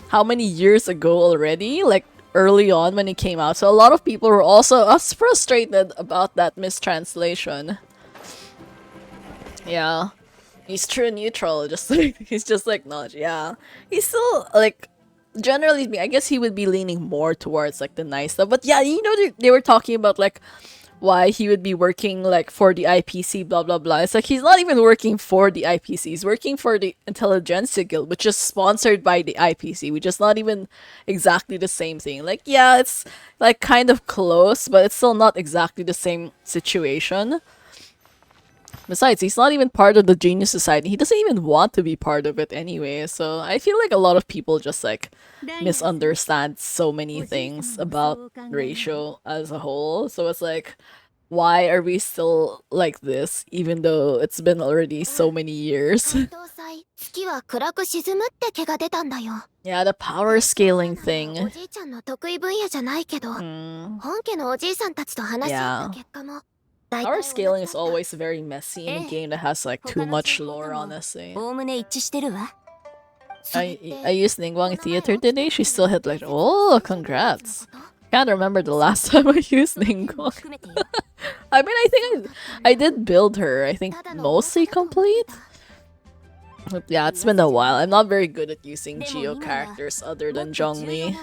how many years ago already, like early on when it came out. So a lot of people were also frustrated about that mistranslation. Yeah. He's true neutral, just like he's just like not, yeah. He's still like generally I guess he would be leaning more towards like the nice stuff. But yeah, you know they were talking about like why he would be working like for the IPC, blah blah blah. It's like he's not even working for the IPC. He's working for the Intelligentsia Guild, which is sponsored by the IPC, which is not even exactly the same thing. Like, yeah, it's like kind of close, but it's still not exactly the same situation. Besides, he's not even part of the Genius Society. He doesn't even want to be part of it anyway. So I feel like a lot of people just like misunderstand so many things about Ratio as a whole. So it's like, why are we still like this even though it's been already so many years? Yeah, the power scaling thing. Yeah. Power scaling is always very messy in a game that has like too much lore, honestly. I used Ningguang Theater today. She still hit like, oh, congrats. Can't remember the last time I used Ningguang. I mean, I think I did build her. I think mostly complete. But yeah, it's been a while. I'm not very good at using Geo characters other than Zhongli.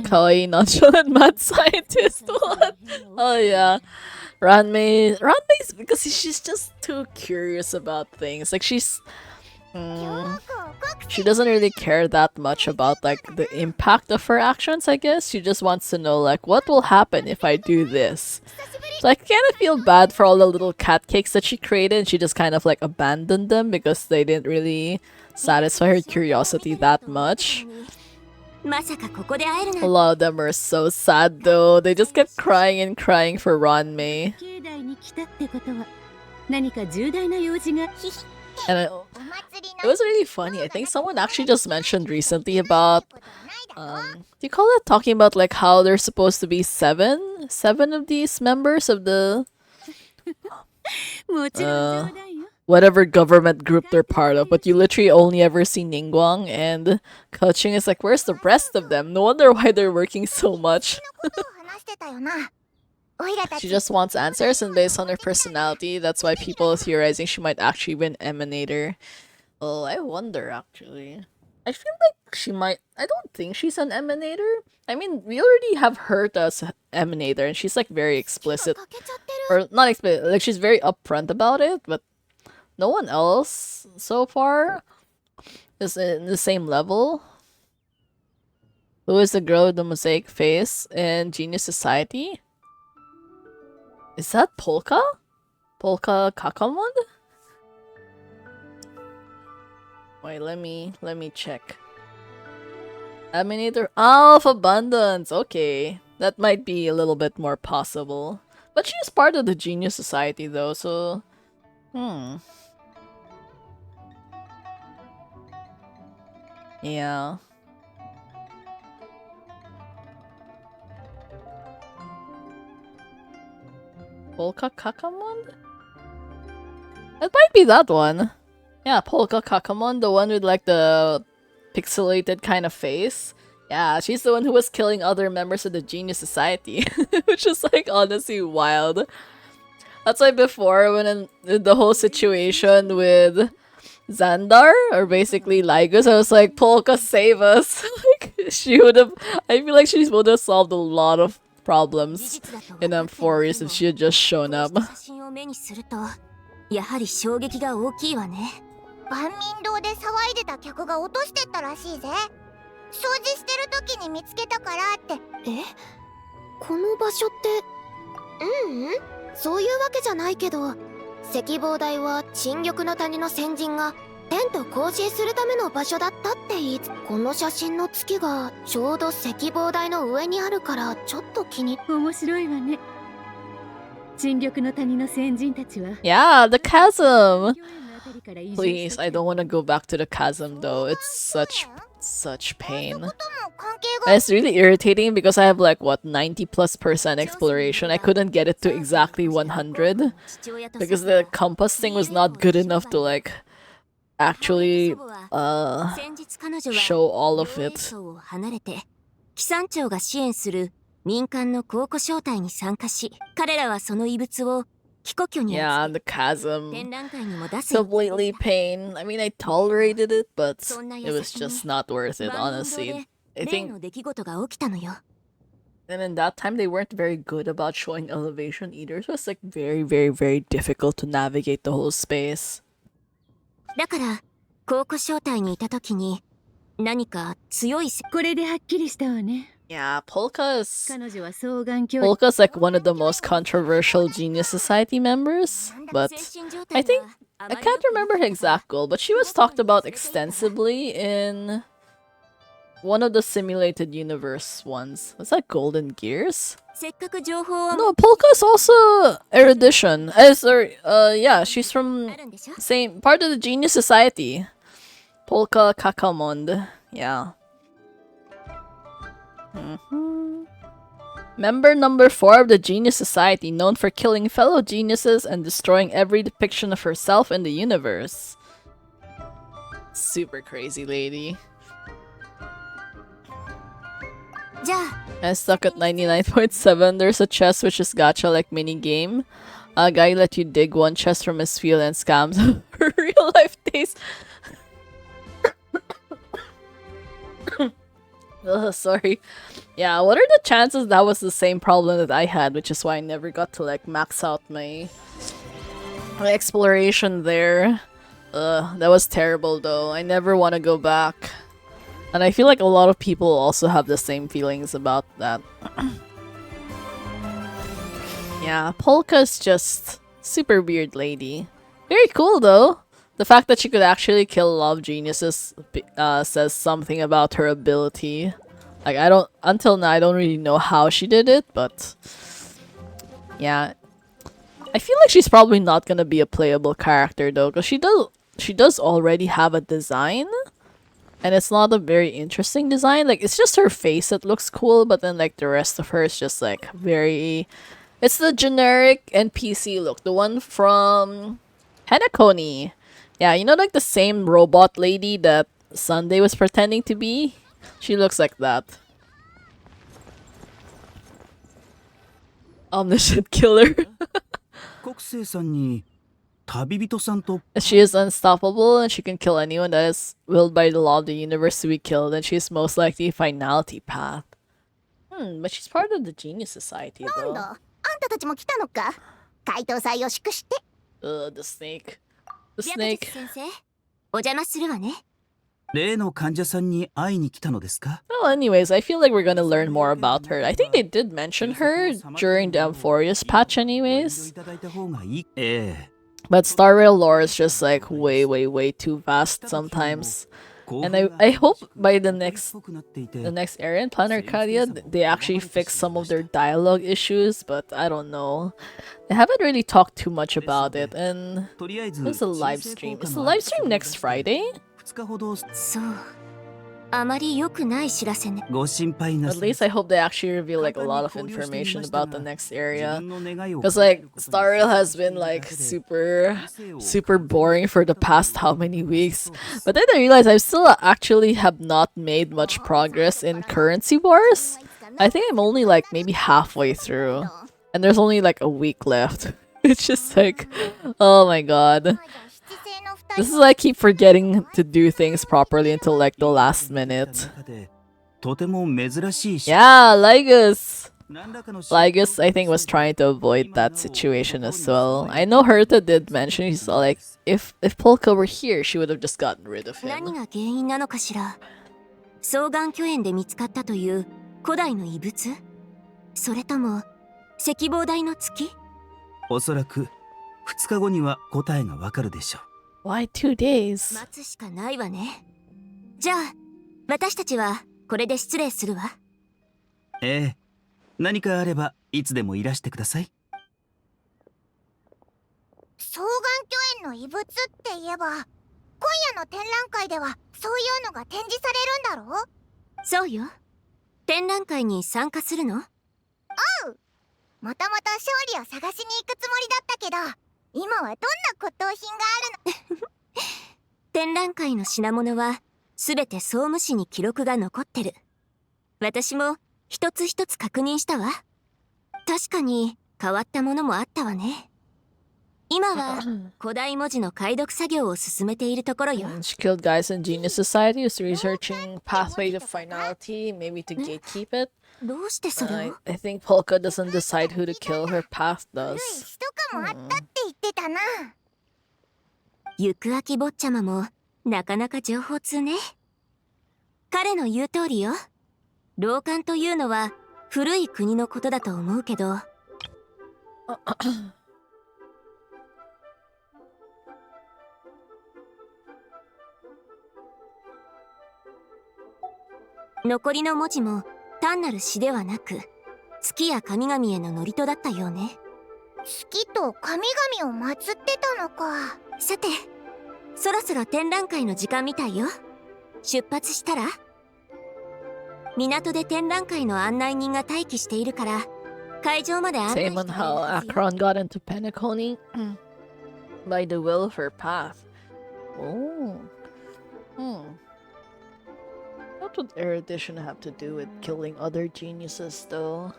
Kawaii nonchalant mad scientist. What? Oh yeah. Ranmei's because she's just too curious about things. Like she's She doesn't really care that much about like the impact of her actions, I guess. She just wants to know like what will happen if I do this. So I kind of feel bad for all the little cat cakes that she created, and she just kind of like abandoned them because they didn't really satisfy her curiosity that much. A lot of them are so sad though. They just kept crying and crying for Ranmei. And it was really funny. I think someone actually just mentioned recently about do you call it talking about like how there's supposed to be seven of these members of the whatever government group they're part of, but you literally only ever see Ningguang, and Coaching is like, where's the rest of them? No wonder why they're working so much. She just wants answers, and based on her personality, that's why people are theorizing she might actually be an emanator. Oh, I wonder actually. I feel like she might. I don't think she's an emanator. I mean, we already have her as an emanator, and she's like very explicit. Or not explicit, like she's very upfront about it, but no one else so far is in the same level. Who is the girl with the mosaic face in Genius Society? Is that Polka? Polka Kakamon? Wait, let me check. Emanator of Abundance. Okay, that might be a little bit more possible. But she's part of the Genius Society though, so yeah. Polka Kakamon? That might be that one. Yeah, Polka Kakamon, the one with like the pixelated kind of face. Yeah, she's the one who was killing other members of the Genius Society, which is like honestly wild. That's why before, when in the whole situation with Xandar, or basically Lygus, I was like, Polka, save us. Like, she would have, I feel like she would have solved a lot of problems in Amphoris if she had just shown up. やはり衝撃が大きいわね。万民堂で騒いでた客が落としてったらしいぜ。掃除してる時に見つけたからって。え？この場所って？そういうわけじゃないけど、石棒台は陳玉の谷の先人がテント行進するための場所だったって言いつ、この写真の月がちょうど石棒台の上にあるからちょっと気に。面白いわね。 Yeah, the chasm! Please, I don't want to go back to the chasm though. It's such pain. And it's really irritating because I have like, what, 90+% exploration. I couldn't get it to exactly 100. Because the compass thing was not good enough to like, actually, show all of it. 民間の考古招待に参加し、彼らはその遺物を帰故郷に Yeah, the chasm. Completely pain. I mean, I tolerated it, but it was just not worth it, honestly. I think... And in that time, they weren't very good about showing elevation either, so it's like very difficult to navigate the whole space. だから、考古招待にいた時に、何か強い... これではっきりしたわね。 Yeah, Polka's like one of the most controversial Genius Society members, but I can't remember her exact goal, but she was talked about extensively in one of the simulated universe ones. Was that Golden Gears? No, Polka's also erudition. Yeah, she's from same part of the Genius Society. Polka Kakamond. Yeah. Member number 4 of the Genius Society, known for killing fellow geniuses and destroying every depiction of herself in the universe. Super crazy lady. I'm stuck at 99.7. There's a chest which is gacha like mini game. A guy let you dig one chest from his field and scams real life days. Sorry. Yeah, what are the chances that was the same problem that I had, which is why I never got to like max out my exploration there. That was terrible though. I never want to go back. And I feel like a lot of people also have the same feelings about that. Yeah, Polka's just super weird lady. Very cool though. The fact that she could actually kill love geniuses says something about her ability. Like until now I don't really know how she did it, but yeah. I feel like she's probably not gonna be a playable character though, because she does already have a design. And it's not a very interesting design. Like, it's just her face that looks cool, but then like the rest of her is just like very... It's the generic NPC look. The one from Hanakoni. Yeah, you know, like the same robot lady that Sunday was pretending to be? She looks like that. Omniscient killer. She is unstoppable and she can kill anyone that is willed by the law of the universe to be killed, and she's most likely finality path. But she's part of the Genius Society though. The snake. The snake. お邪魔するわね。 Well, anyways, I feel like we're gonna learn more about her. I think they did mention her during the Amphorius patch anyways. But Star Rail lore is just like way too vast sometimes. And I hope by the next area in Planet Arcadia they actually fix some of their dialogue issues, but I don't know. They haven't really talked too much about it, and it's a live stream. Is the live stream next Friday? そう。あまり良くない知らせね。 At least I hope they actually reveal like a lot of information about the next area. Because like Star Rail has been like super boring for the past how many weeks. But then I realized I still actually have not made much progress in currency wars. I think I'm only like maybe halfway through. And there's only like a week left. It's just like, oh my god. This is why I keep forgetting to do things properly until like the last minute. Yeah, Lygus! Lygus, I think, was trying to avoid that situation as well. I know Herta did mention, he's like, if Polka were here, she would have just gotten rid of him. 何が原因なのかしら。双眼巨炎で見つかったという古代の遺物？それとも赤望台の月？おそらく2日後には答えがわかるでしょう。 Why 2 days? 待つしかないわね。じゃあ、私たちはこれで失礼するわ。ええ、何かあればいつでもいらしてください。双眼巨炎の遺物って言えば、今夜の展覧会ではそういうのが展示されるんだろう？そうよ。展覧会に参加するの？おう。もともと勝利を探しに行くつもりだったけど、今はどんな骨董品があるの？展覧会の品物はすべて総務士に記録が残ってる。私も一つ一つ確認したわ。確かに変わったものもあったわね。今は古代文字の解読作業を進めているところよ。She killed guys in Genius Society, who's researching pathway to finality, maybe to gatekeep it. どうしてそれを？ I think Polka doesn't decide who to kill, her path 古い does. 詩とかもあったって言ってたな。行く秋坊ちゃまもなかなか情報通ね。彼の言う通りよ。老漢というのは古い国のことだと思うけど。残りの文字も単なる詩ではなく、月や神々への祝詞だったようね。月と神々を祀ってたのか。さて、そろそろ展覧会の時間みたいよ。出発したら？港で展覧会の案内人が待機しているから、会場まで案内して Same on how Akron got into Penacony by the will of her path. Oh. What would erudition have to do with killing other geniuses, though?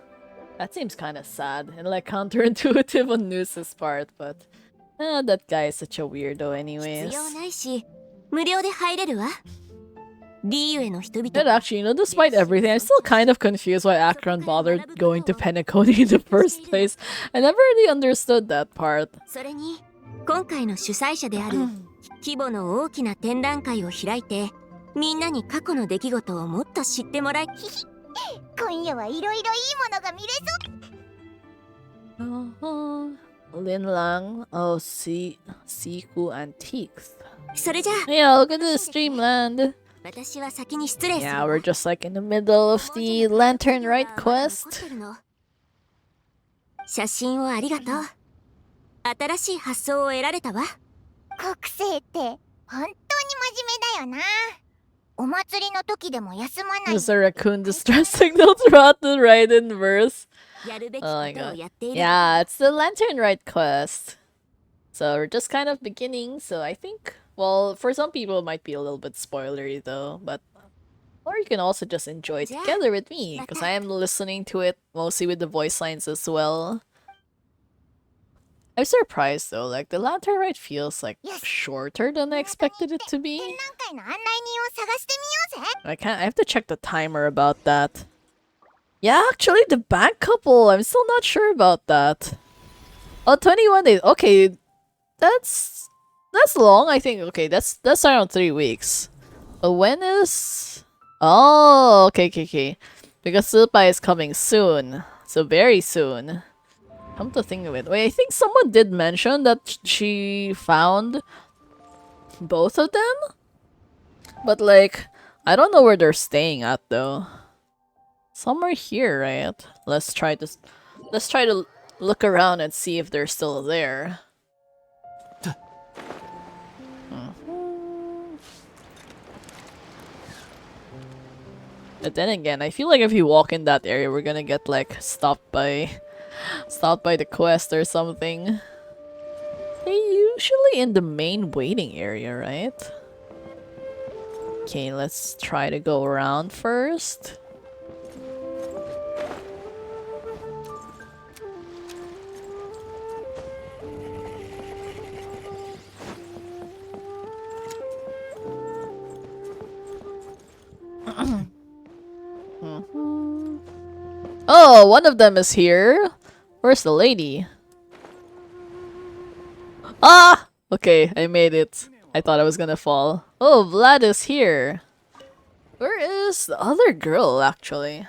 That seems kind of sad and like counterintuitive on Noose's part, but that guy is such a weirdo, anyways. 必要ないし、無料で入れるわ。リーユへの人々。 But actually, despite everything, I'm still kind of confused why Akron bothered going to Penacony in the first place. I never really understood that part. それに、今回の主催者である規模の大きな展覧会を開いて、みんなに過去の出来事をもっと知ってもらい、今夜はいろいろいいものが見れそう。Linlang. Oh, Siku Antiques. それじゃあ、 Yeah, look at this Dreamland. 私は先に失礼する Yeah, わ。 we're just like in the middle of the Lantern Rite まだ残っ quest. てるの。写真をありがとう。新しい発想を得られたわ。国生って本当に真面目だよな。お祭りの時でも休まない。 There's a raccoon distress signal throughout the Raiden verse. やるべき Oh こ my とを god. やっている。 Yeah, it's the Lantern Rite quest. So we're just kind of beginning, so I think, well, for some people it might be a little bit spoilery though, but or you can also just enjoy it together with me, because I am listening to it mostly with the voice lines as well. I'm surprised though, like the Lantern Rite feels like shorter than I expected it to be. 展覧会の案内人を探してみようぜ。 I have to check the timer about that. Yeah, actually the bank couple, I'm still not sure about that. Oh, 21 days. Okay, that's long, I think. Okay, that's around 3 weeks. But when is... Oh, okay. Because Supai is coming soon. So very soon. Come to think of it. Wait, I think someone did mention that she found both of them? But like, I don't know where they're staying at though. Somewhere here, right? Let's try to look around and see if they're still there. But then again, I feel like if you walk in that area, we're gonna get like stopped by the quest or something. They're usually in the main waiting area, right? Okay, let's try to go around first. Oh, one of them is here. Where's the lady? Ah! Okay, I made it. I thought I was gonna fall. Oh, Vlad is here. Where is the other girl, actually?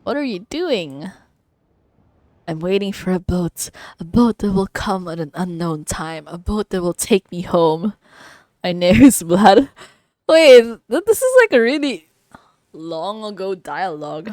What are you doing? I'm waiting for a boat. A boat that will come at an unknown time. A boat that will take me home. I know it's Vlad. Wait, this is like a really long ago dialogue.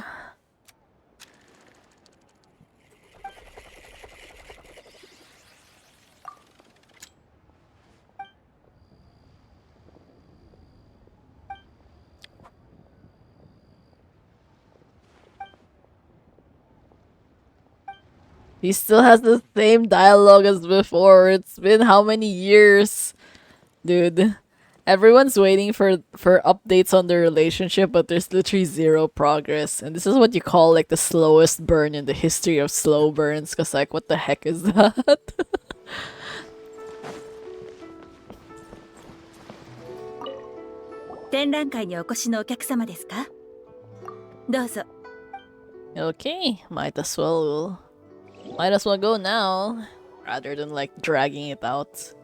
He still has the same dialogue as before. It's been how many years? Dude. Everyone's waiting for updates on their relationship, but there's literally zero progress. And this is what you call like the slowest burn in the history of slow burns, cause like what the heck is that? 展覧会にお越しのお客様ですか？どうぞ。 Okay, might as well go now, rather than like dragging it out.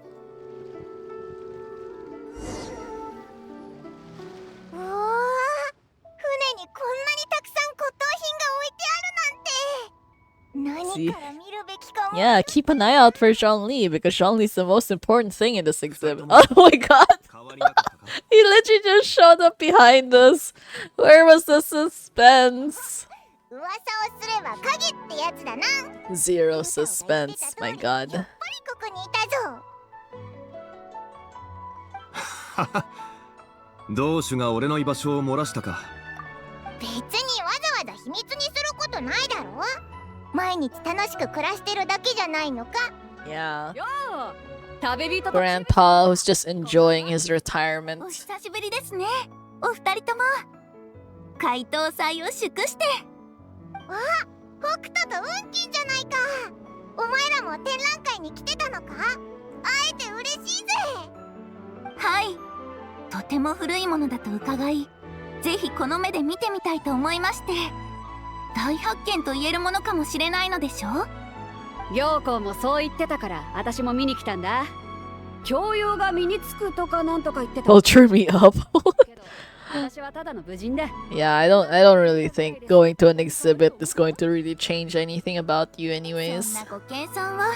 おお、船にこんなにたくさん骨董品が置いてあるなんて。何から見るべきかも。 Yeah, keep an eye out for Zhongli, because Zhongli's the most important thing in this exhibit. Oh my god! He literally just showed up behind us. Where was the suspense? 噂をすれば影ってやつだな。 Zero suspense, my god. やっぱりここにいたぞ。同種が俺の居場所を漏らしたか。別にわざわざ秘密にすることないだろ。毎日楽しく暮らしてるだけじゃないのか。 Yeah. Grandpa who's just enjoying his retirement. お久しぶりですね、お二人とも。回答祭を祝して。あ、北斗と運金じゃないか。お前らも展覧会に来てたのか。会えて嬉しいぜ。はい、とても古いものだと伺い、ぜひこの目で見てみたいと思いまして。大発見と言えるものかもしれないのでしょう。行幸もそう言ってたから私も見に来たんだ。教養が身につくとかなんとか言ってた。 Don't cheer me up. けど私はただの武人だ。 Yeah, I don't really think going to an exhibit is going to really change anything about you そん anyways. なご謙遜は。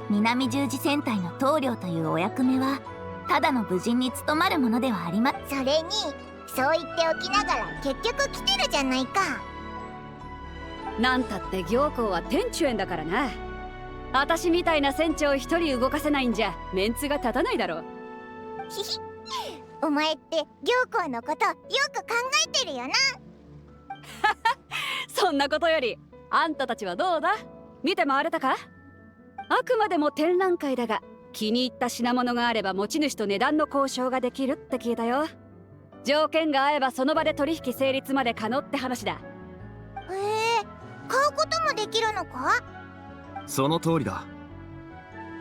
南十字戦隊の棟梁というお役目はただの武人に務まるものではありません。それにそう言っておきながら結局来てるじゃないか。なんたって行幸は天中園だからな。私みたいな船長一人動かせないんじゃメンツが立たないだろう。ひひ、お前って行幸のことよく考えてるよな。そんなことよりあんたたちはどうだ？見て回れたか？あくまでも展覧会だが気に入った品物があれば持ち主と値段の交渉ができるって聞いたよ。条件が合えばその場で取引成立まで可能って話だ。買うこともできるのか？その通りだ。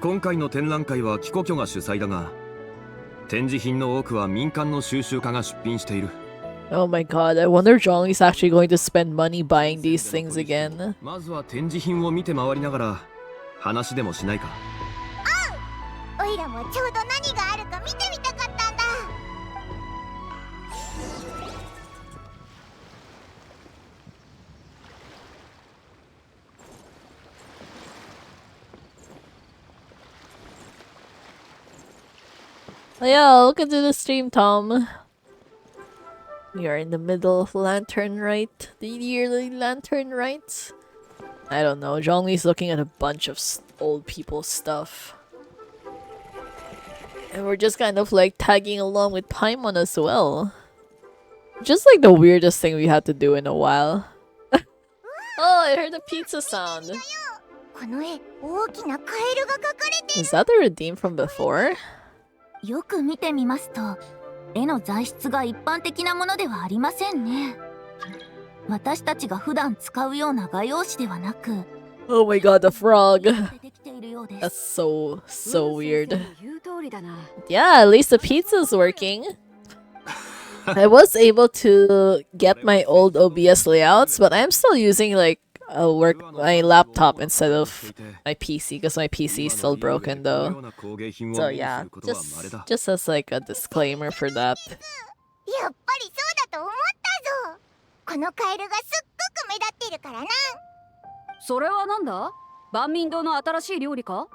今回の展覧会は貴庫居が主催だが、展示品の多くは民間の収集家が出品している。 Oh my god, I wonder if Zhongli's actually going to spend money buying these things again. まずは展示品を見て回りながら話でもしないか。おいらもちょうど何があるか見てみたかったんだ。Yeah, look into the stream, Tom. We are in the middle of Lantern Rite, the yearly Lantern Rite. I don't know, Zhongli's looking at a bunch of old people's stuff. And we're just kind of like tagging along with Paimon as well. Just like the weirdest thing we had to do in a while. Oh, I heard a pizza sound. この絵、大きなカエルが描かれている。 Is that the redeem from before? よく見てみますと、絵の材質が一般的なものではありませんね。私たちが普段使うような画用紙ではなく、 Oh my god, the frog. できているようで That's す。 so weird. 言う通りだな。 Yeah, at least the pizza's working. I was able to get my old OBS layouts, but I'm still using like my laptop instead of my PC because my PC is still broken though. So yeah, just as like a disclaimer for that. やっぱりそうだと思ったぞ。このカエルがすっごく目立ってるからな。それはなんだ？万民堂の新しい料理か？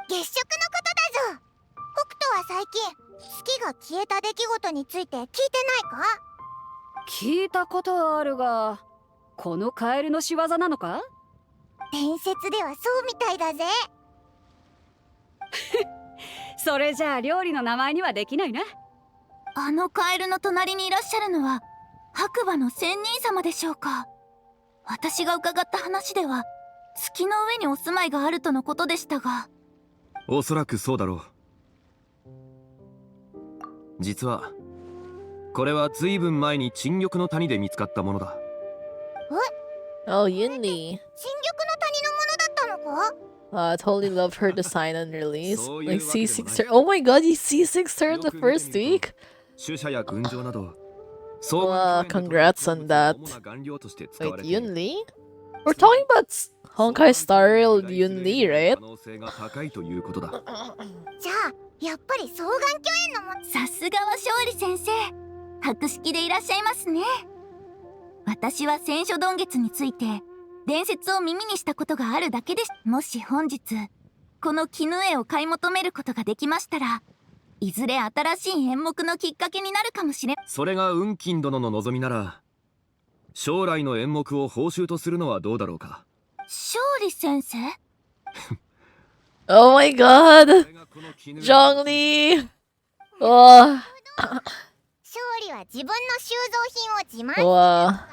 月食のことだぞ。北斗は最近月が消えた出来事について聞いてないか？聞いたことはあるが、このカエルの仕業なのか？伝説ではそうみたいだぜ。それじゃあ料理の名前にはできないな。あのカエルの隣にいらっしゃるのは白馬の仙人様でしょうか。私が伺った話では月の上にお住まいがあるとのことでしたが。おそらくそうだろう。実はこれはずいぶん前に沈玉の谷で見つかったものだ。Oh, Yunli. 新玉の谷のものだったのか？ I totally love her design and release. Like C6 turn. Oh my god, you C6 turn the first week? 主者や群青など Wow, congrats on that. Wait, Yunli? We're talking about Honkai Star Rail Yunli, right? 可能性が高いということだ。じゃあやっぱり双眼鏡園のも。さすがは勝利先生、博識でいらっしゃいますね。私は戦書曇月について伝説を耳にしたことがあるだけです。もし本日この絹絵を買い求めることができましたら、いずれ新しい演目のきっかけになるかもしれん。それが雲金殿の望みなら、将来の演目を報酬とするのはどうだろうか。勝利先生Oh my god! Zhongli! Oh. 勝利は自分の収蔵品を自慢してるの Wow. か。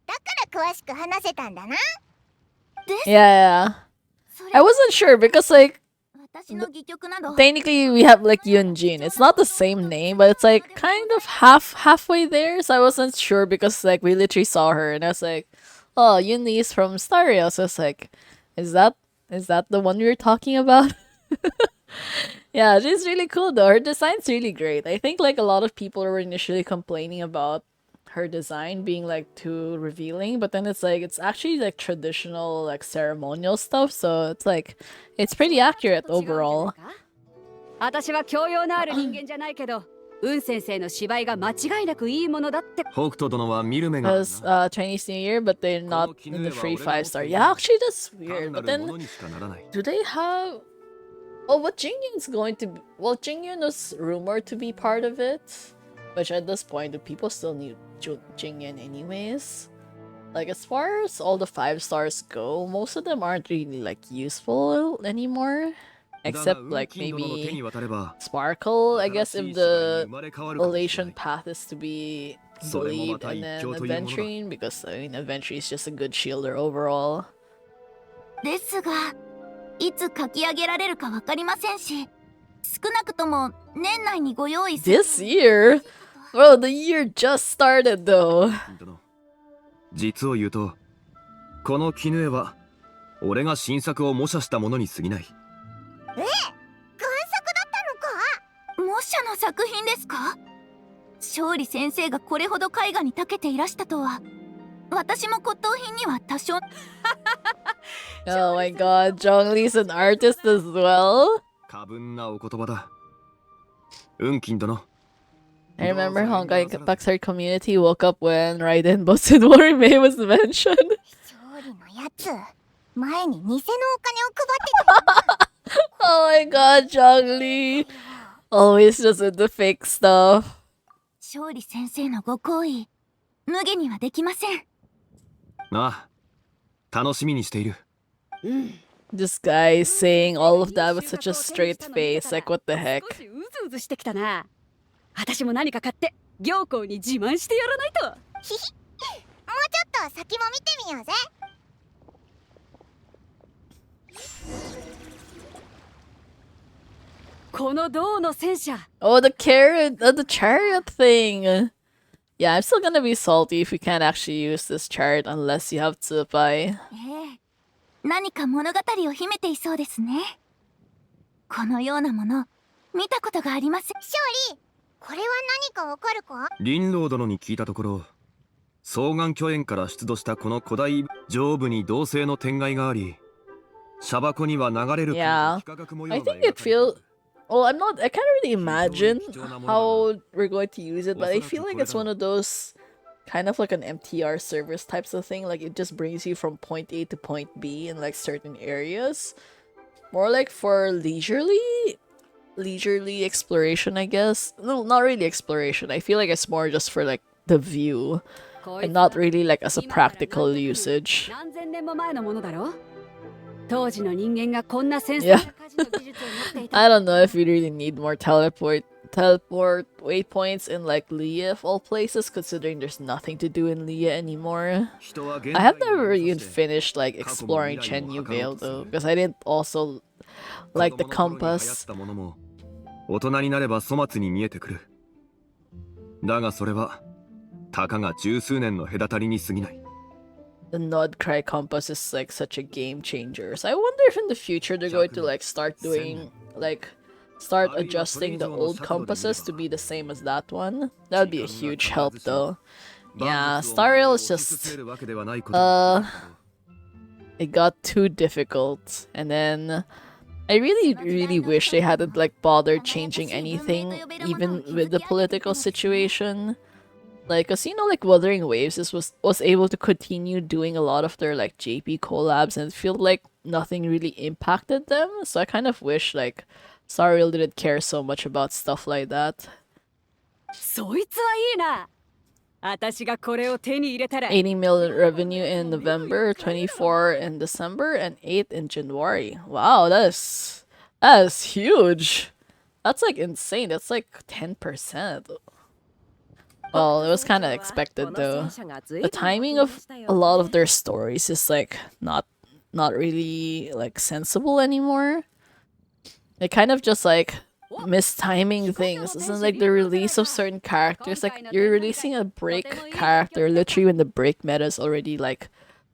だから詳しく話せたんだな。 Yeah, yeah. I wasn't sure because like 私の戯曲など technically we have like Yunjin. It's not the same name, but it's like kind of halfway there. So I wasn't sure because like we literally saw her and I was like, oh, Yunli is from Star Rail. So it's like, is that the one we were talking about? Yeah, she's really cool though. Her design's really great. I think like a lot of people were initially complaining about her design being like too revealing, but then it's like it's actually like traditional like ceremonial stuff, so it's like it's pretty accurate overall. 私は教養のある人間じゃないけど、雲先生の芝居が間違いなくいいものだって。北斗殿は見る目があるな。 Because Chinese New Year, but they're not in the free 5-star. Yeah, actually that's weird. But then, do they have? Oh, what Jingyun's going to be? Well, Jingyun was rumored to be part of it, which at this point, do people still need Jingyun anyways? Like as far as all the 5 stars go, most of them aren't really like useful anymore. Except like maybe Sparkle, I guess, if the elation path is to be believed, and then Adventuring, because I mean Adventuring is just a good shielder overall. ですが、いつ書き上げられるかわかりませんし、少なくとも年内にご用意する。This year? Bro, the year just started though. 実を言うと、この絹絵は俺が新作を模写したものに過ぎない。原作だったのか？模写の作品ですか？勝利先生がこれほど絵画に長けていらしたとは、私も骨董品には多少。Oh my god, Zhongli's an artist as well? 過分なお言葉だ。運金殿。I remember Honkai Backside community woke up when Raiden busted Warime was mentioned. 勝利のやつ、前に偽のお金を配ってた。Oh my god, Zhongli! Always just into fake stuff. 勝利先生のご好意、無下にはできません。ああ、楽しみにしている。This guy is saying all of that with such a straight face, like what the heck? 少しうずうずしてきたな。私も何か買って行幸に自慢してやらないと。ひひ、もうちょっと先も見てみようぜ。この銅の戦車。 Oh, the carrot, the chariot thing. Yeah, I'm still gonna be salty if we can't actually use this chariot unless you have to buy. 何か物語を秘めていそうですね。このようなもの見たことがありません。勝利、これは何かわかるか？林道殿に聞いたところ、双眼巨炎から出土したこの古代上部に銅製の天蓋があり、シャバコには流れる Yeah, I think it feels. Well, I can't really imagine how we're going to use it, but I feel like it's one of those kind of like an MTR service types of thing. Like it just brings you from point A to point B in like certain areas. More like for leisurely exploration, I guess. No, not really exploration. I feel like it's more just for like the view and not really like as a practical usage. Yeah. I don't know if we really need more teleport waypoints in like Leah of all places, considering there's nothing to do in Leah anymore. I have never even finished like exploring Chenyu Vale though, because I didn't also like the compass. 大人になれば粗末に見えてくる。だがそれはたかが十数年の隔たりに過ぎない。The Nod Cry compass is like such a game changer. So I wonder if in the future they're going to like start adjusting the old compasses to be the same as that one. That would be a huge help though. Yeah, Star Rail is just it got too difficult, and then I really wish they hadn't like bothered changing anything, even with the political situation. Like, cause you know, like Wuthering Waves was able to continue doing a lot of their like JP collabs, and it felt like nothing really impacted them. So I kind of wish like Star Rail didn't care so much about stuff like that. そいつはいいな。私がこれを手に入れたら。80 million revenue in November, 24 in December, and 8 in January. Wow, that is huge. That's like insane. That's like 10%. Well, it was kind of expected though. The timing of a lot of their stories is like not really like sensible anymore. They kind of just like mistiming things. Isn't like the release of certain characters. Like you're releasing a break character literally when the break meta is already like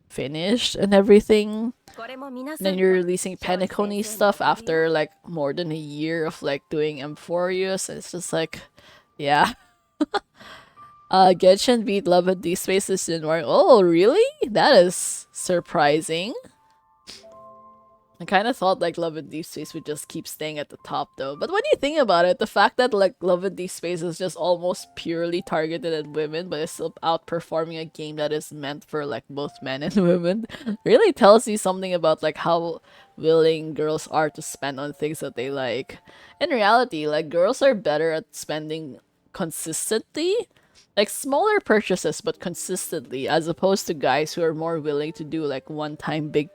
finished and everything. And then you're releasing Penacony stuff after like more than a year of like doing Amphorius. It's just like, yeah. Genshin beat Love and Deep Spaces in War. Oh, really? That is surprising. I kind of thought like Love and Deep Space would just keep staying at the top though. But when you think about it, the fact that like Love and Deep Space is just almost purely targeted at women, but it's still outperforming a game that is meant for like both men and women, really tells you something about like how willing girls are to spend on things that they like. In reality, like girls are better at spending consistently, like smaller purchases but consistently, as opposed to guys who are more willing to do like one time big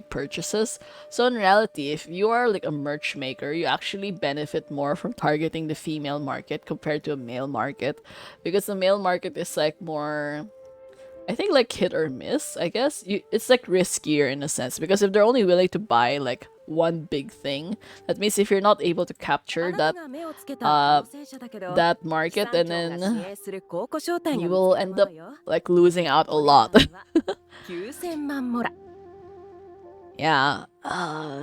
purchases. So in reality, if you are like a merch maker, you actually benefit more from targeting the female market compared to a male market, because the male market is like more, I think, like hit or miss. I guess it's like riskier in a sense, because if they're only willing to buy like one big thing, that means if you're not able to capture that market, and then you will end up like losing out a lot. Yeah,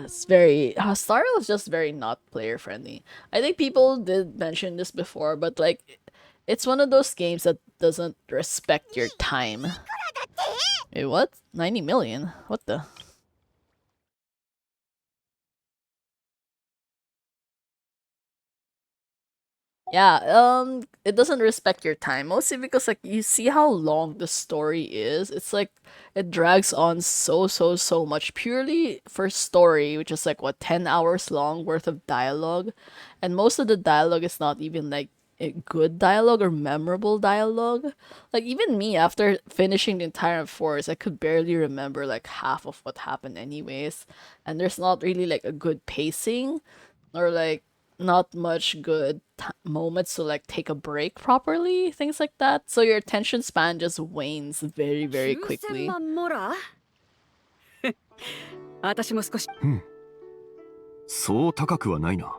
it's very Star Rail is just very not player friendly. I think people did mention this before, but like it's one of those games that doesn't respect your time. Wait, what? 90 million? What the? Yeah, it doesn't respect your time, mostly because like you see how long the story is. It's like it drags on so much purely for story, which is like what, 10 hours long worth of dialogue, and most of the dialogue is not even like a good dialogue or memorable dialogue. Like even me, after finishing the entire Forest, I could barely remember like half of what happened anyways, and there's not really like a good pacing, or like not much good moments to like take a break properly, things like that. So your attention span just wanes very quickly. 私も少し。そう高くはないな。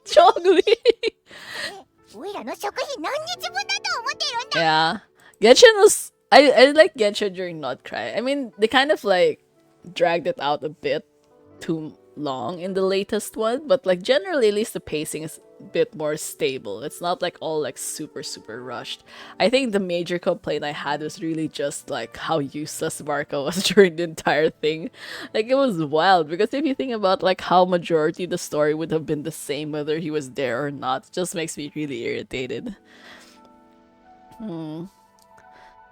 Chongli! おいらの食費何日分だと思ってるんだ。 Yeah. Genshin was I like Genshin during Not Cry. I mean, they kind of like dragged it out a bit too long in the latest one, but like generally at least the pacing is a bit more stable. It's not like all like super rushed. I think the major complaint I had was really just like how useless Marco was during the entire thing. Like it was wild, because if you think about like how majority of the story would have been the same whether he was there or not, it just makes me really irritated.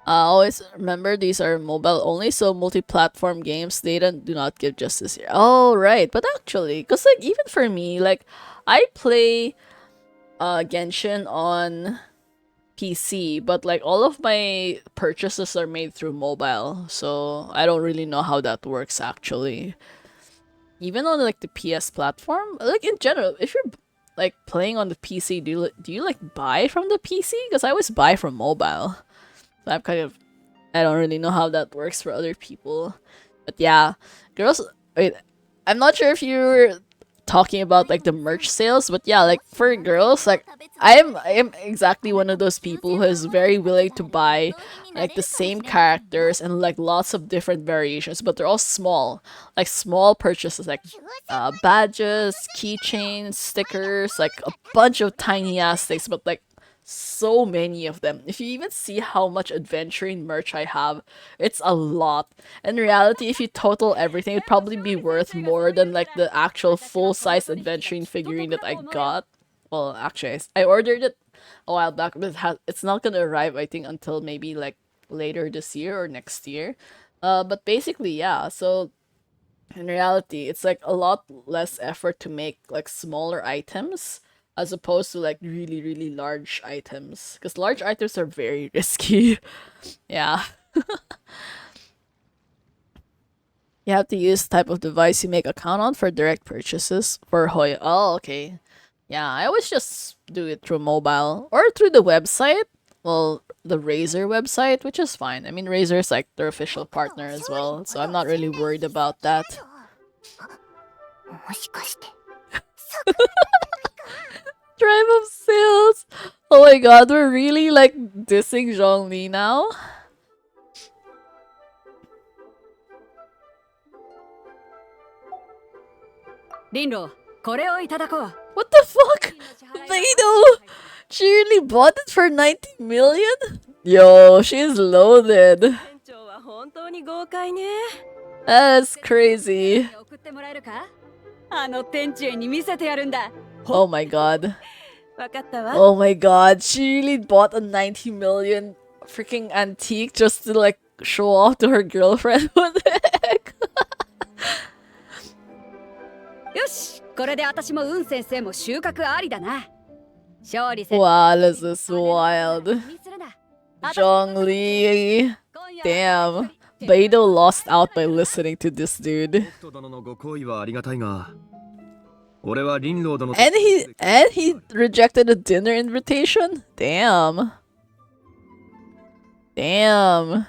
Always remember these are mobile only, so multi-platform games, they do not give justice here. Oh, right. But actually, because like even for me, like I play Genshin on PC, but like all of my purchases are made through mobile, so I don't really know how that works actually. Even on like the PS platform, like in general, if you're like playing on the PC, do you like buy from the PC? Because I always buy from mobile. So I'm kind of, I don't really know how that works for other people. But yeah, girls, wait, I'm not sure if you're talking about like the merch sales, but yeah, like for girls, like I am exactly one of those people who is very willing to buy like the same characters and like lots of different variations, but they're all small, like small purchases, like badges, keychains, stickers, like a bunch of tiny ass things, but like so many of them. If you even see how much adventuring merch I have, it's a lot. In reality, if you total everything, it'd probably be worth more than like the actual full-size adventuring figurine that I got. Well, actually, I ordered it a while back, but it's not gonna arrive, I think, until maybe like later this year or next year. But basically, yeah, so in reality, it's like a lot less effort to make like smaller items as opposed to like really large items, because large items are very risky. Yeah. You have to use type of device you make account on for direct purchases for Hoy. Oh, okay. Yeah, I always just do it through mobile or through the website. Well, the Razer website, which is fine. I mean, Razer is like their official partner as well, so I'm not really worried about that. Drive of sales! Oh my god, we're really like dissing Zhongli now? Rinro, これをいただこう。 What the fuck? Beidou! She really bought it for 90 million? Yo, she's loaded. 店長は本当に豪快ね。 That's crazy. 送ってもらえるか？あの店長に見せてやるんだ。 Oh my god. わかったわ。 Oh my god. She really bought a 90 million freaking antique just to like show off to her girlfriend. What the heck? よし、これで私も運先生も収穫ありだな。勝利先生。 Wow, this is wild. Zhongli. Damn. Beidou lost out by listening to this dude. 殿のご好意はありがたいが、俺はリンロー殿と And he rejected a dinner invitation? Damn. Damn.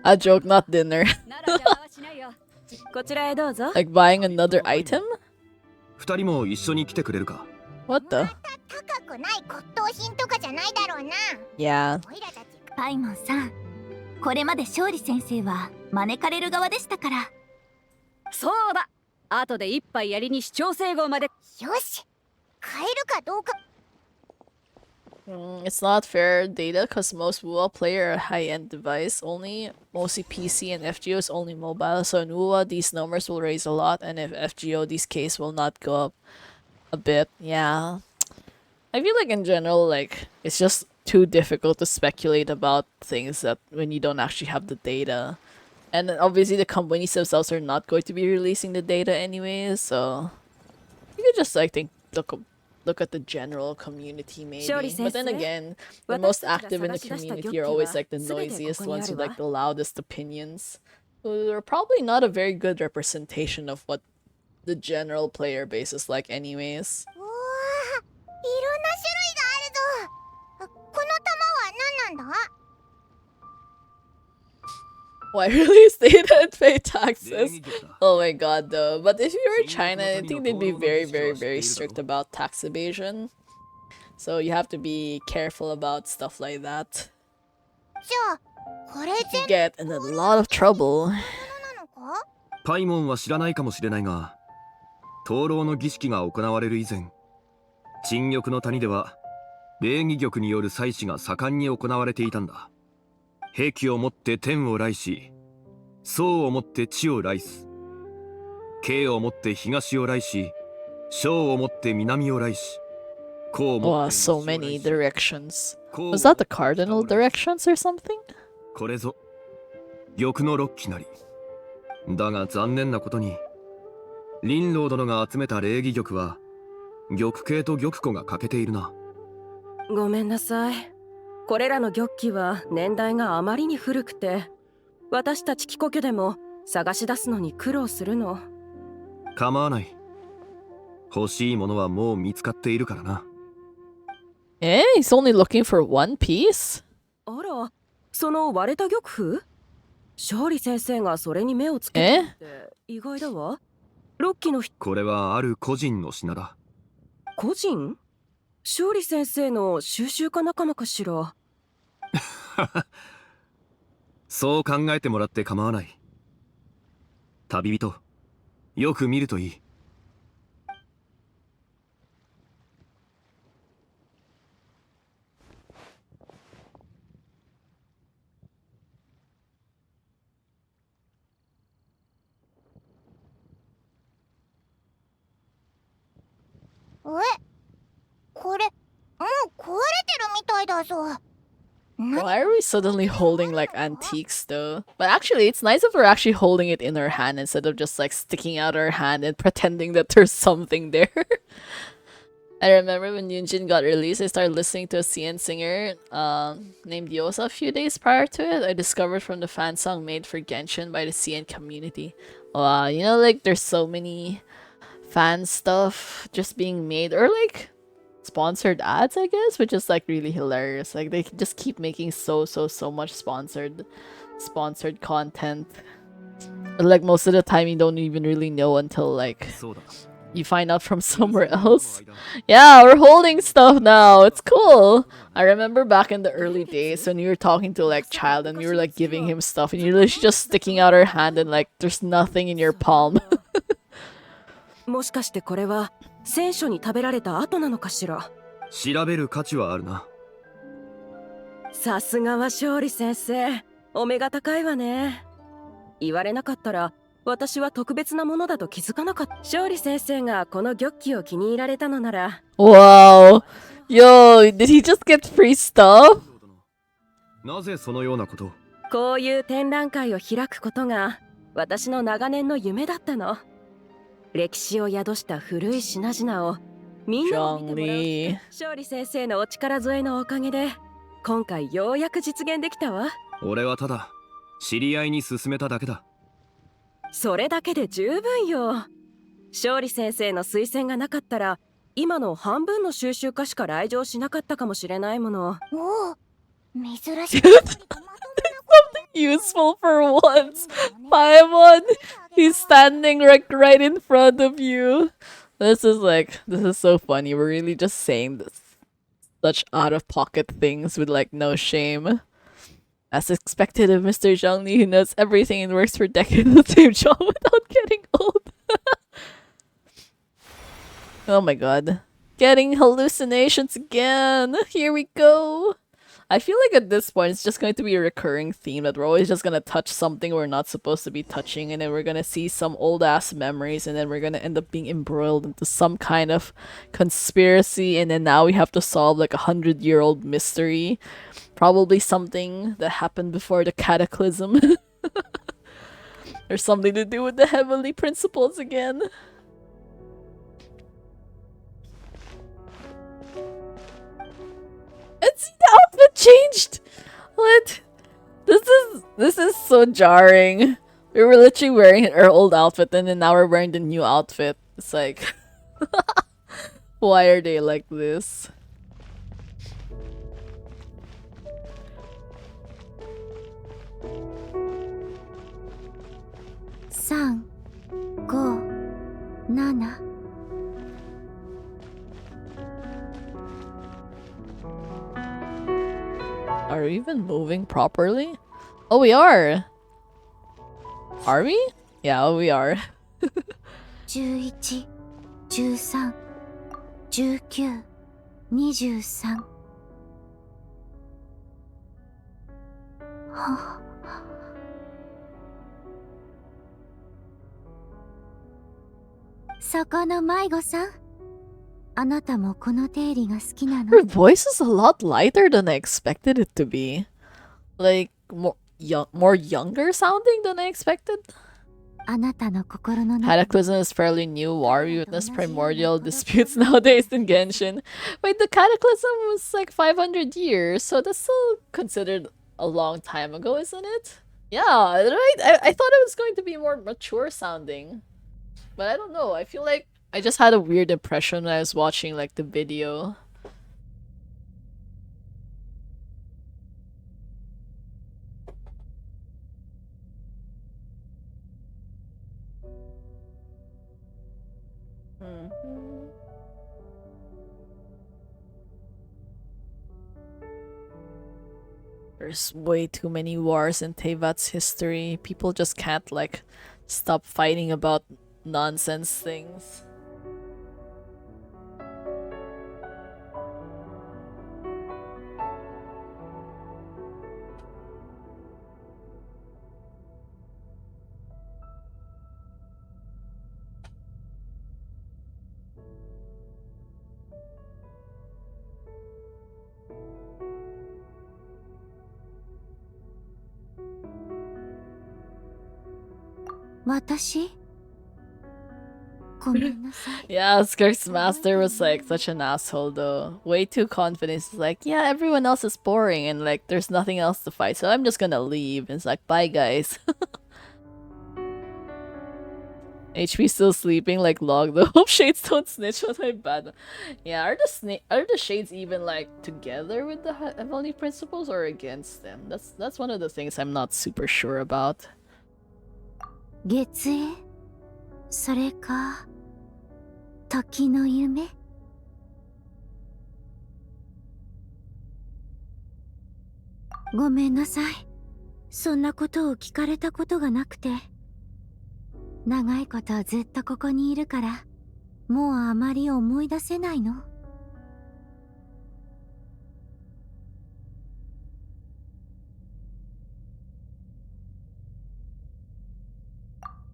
A joke, not dinner. なら邪魔はしないよ。こちらへどうぞ。 Like buying another item? 二人も一緒に来てくれるか？ What the? 高くない骨董品とかじゃないだろうな。 Yeah. オイラたちパイモンさん、これまで勝利先生は招かれる側でしたから。そうだ。後で一杯やりに視聴整合まで。よし、買えるかどうか。 It's not fair data because most WoA player are a high-end device only. Mostly PC and FGO is only mobile. So in WoA, these numbers will raise a lot, and if FGO, these case will not go up a bit. Yeah. I feel like in general, like, it's just too difficult to speculate about things that when you don't actually have the data. And then obviously the companies themselves are not going to be releasing the data anyways, so you could just like look at the general community maybe. But then again, the most active in the community are always like the noisiest ones with like the loudest opinions. So they're probably not a very good representation of what the general player base is like anyways. うわあ、いろんな種類があるぞ。この玉は何なんだ？ Why release data and pay taxes? Oh my god though. But if you were in China, I think they'd be very strict about tax evasion. So you have to be careful about stuff like that. じゃあ、これ You 全部 get in a lot of trouble. なのか？パイモンは知らないかもしれないが、灯籠の儀式が行われる以前、陳玉の谷では礼儀玉による祭祀が盛んに行われていたんだ。兵をもって天を来し、宋をもって地を来す。慶をもって東を来し、小をもって南を来し。公をも Wow, って so 西を来 many し。 directions. 公を Was that the cardinal directions or something? これぞ玉の六機なり。だが残念なことに、林老殿が集めた礼儀玉は玉形と玉子が欠けているな。ごめんなさい。これらの玉器は年代があまりに古くて、私たち帰国でも探し出すのに苦労するの。構わない。欲しいものはもう見つかっているからな。Eh? He's only looking for one piece? あら、その割れた玉譜？勝利先生がそれに目をつけたって意外だわ。ロッキーのこれはある個人の品だ。個人？勝利先生の収集家仲間かしら。そう考えてもらって構わない。旅人、よく見るといい。これ、もう壊れてるみたいだぞ。 Why are we suddenly holding like antiques though? But actually, it's nice if we're actually holding it in our hand instead of just like sticking out our hand and pretending that there's something there. I remember when Genshin got released, I started listening to a CN singer named Yosa a few days prior to it. I discovered from the fan song made for Genshin by the CN community. Wow, you know, like there's so many fan stuff just being made, or like sponsored ads, I guess, which is like really hilarious. Like they just keep making so much sponsored content. But, like most of the time you don't even really know until like you find out from somewhere else. Yeah, we're holding stuff now. It's cool. I remember back in the early days when you were talking to like child and you were like giving him stuff and you're literally just sticking out our hand and like there's nothing in your palm. もしかしてこれは戦書に食べられた後なのかしら。調べる価値はあるな。さすがは勝利先生、お目が高いわね。言われなかったら私は特別なものだと気づかなかった。勝利先生がこの玉器を気に入られたのなら。Wow. Yo, did he just get free stuff? なぜそのようなこと？こういう展覧会を開くことが私の長年の夢だったの。歴史を宿した古い品々をみんなに見てもらう。勝利先生のお力添えのおかげで今回ようやく実現できたわ。俺はただ知り合いに勧めただけだ。それだけで十分よ。勝利先生の推薦がなかったら今の半分の収集家しか来場しなかったかもしれないもの。おお、珍しい。Useful for once. Paimon, he's standing right in front of you. This is so funny. We're really just saying this, such out of pocket things with like no shame. As expected of Mr. Zhangli, who knows everything and works for decades in the same job without getting old. Oh my god. Getting hallucinations again. Here we go. I feel like at this point it's just going to be a recurring theme that we're always just gonna touch something we're not supposed to be touching, and then we're gonna see some old ass memories, and then we're gonna end up being embroiled into some kind of conspiracy, and then now we have to solve like 100-year-old mystery. Probably something that happened before the cataclysm. Or something to do with the heavenly principles again. And see, the outfit changed! What? This is so jarring. We were literally wearing our old outfit and then now we're wearing the new outfit. It's like... Why are they like this? Are we even moving properly? Oh, we are! Are we? Yeah, we are. 11、13、19、23。はあ。そこの迷子さん。あなたもこの定理が好きなの？ Her voice is a lot lighter than I expected it to be. Like, more younger sounding than I expected. あなたの心の中。 Cataclysm is fairly new. War we witness primordial disputes nowadays in Genshin. Wait, the Cataclysm was like 500 years, so that's still considered a long time ago, isn't it? Yeah, right? I thought it was going to be more mature sounding. But I don't know, I feel like I just had a weird impression when I was watching like the video. There's way too many wars in Teyvat's history. People just can't like stop fighting about nonsense things. Yeah, Skirk's master was like such an asshole though. Way too confident. He's like, yeah, everyone else is boring and like there's nothing else to fight, so I'm just gonna leave. And it's like, bye guys. HP still sleeping like log though. Hope shades don't snitch on my bad. Yeah, are the shades even like together with the heavenly principles or against them? That's one of the things I'm not super sure about. 月影、それか時の夢。ごめんなさい。そんなことを聞かれたことがなくて。長いことずっとここにいるから、もうあまり思い出せないの。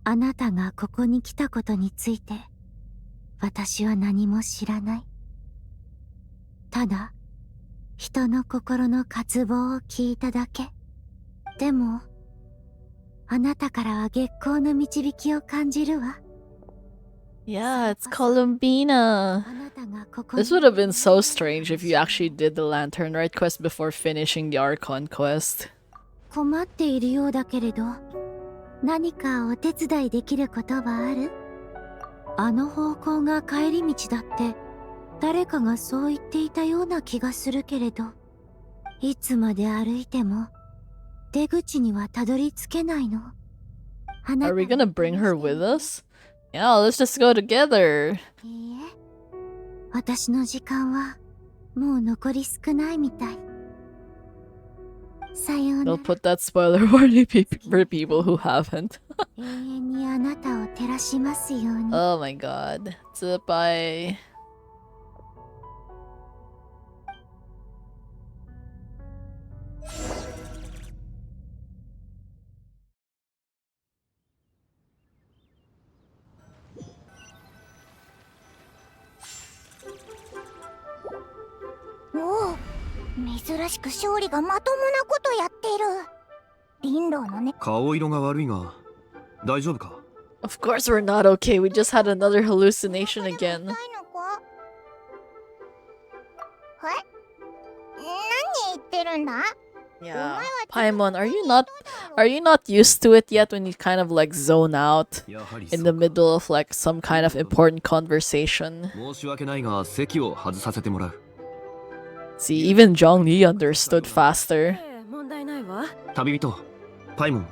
あなたがここに来たことについて私は何も知らない。ただ人の心の渇望を聞いただけ。でもあなたからは月光の導きを感じるわ。 Yeah, it's Columbina. This would have been so strange if you actually did the Lantern Rite quest before finishing the Archon quest. 困っているようだけれど、何かお手伝いできることはある？あの方向が帰り道だって誰かがそう言っていたような気がするけれど、いつまで歩いても出口にはたどり着けないの。 Are we gonna bring her with us? Yeah, let's just go together. いいえ、私の時間はもう残り少ないみたい。さような They'll ら。 put that spoiler warning for people who haven't. 永遠にあなたを照らしますように。 Oh my god. Bye. Oh, 珍しく勝利がまともなことやっている。リンローのね。顔色が悪いが大丈夫か？ Of course we're not okay. We just had another hallucination again. 何言ってるんだ？ Yeah. Paimon, are you not used to it yet when you kind of like zone out in the middle of like some kind of important conversation? 申し訳ないが席を外させてもらう。 See, even Zhongli understood faster. 問題ないわ。旅人、パイモン、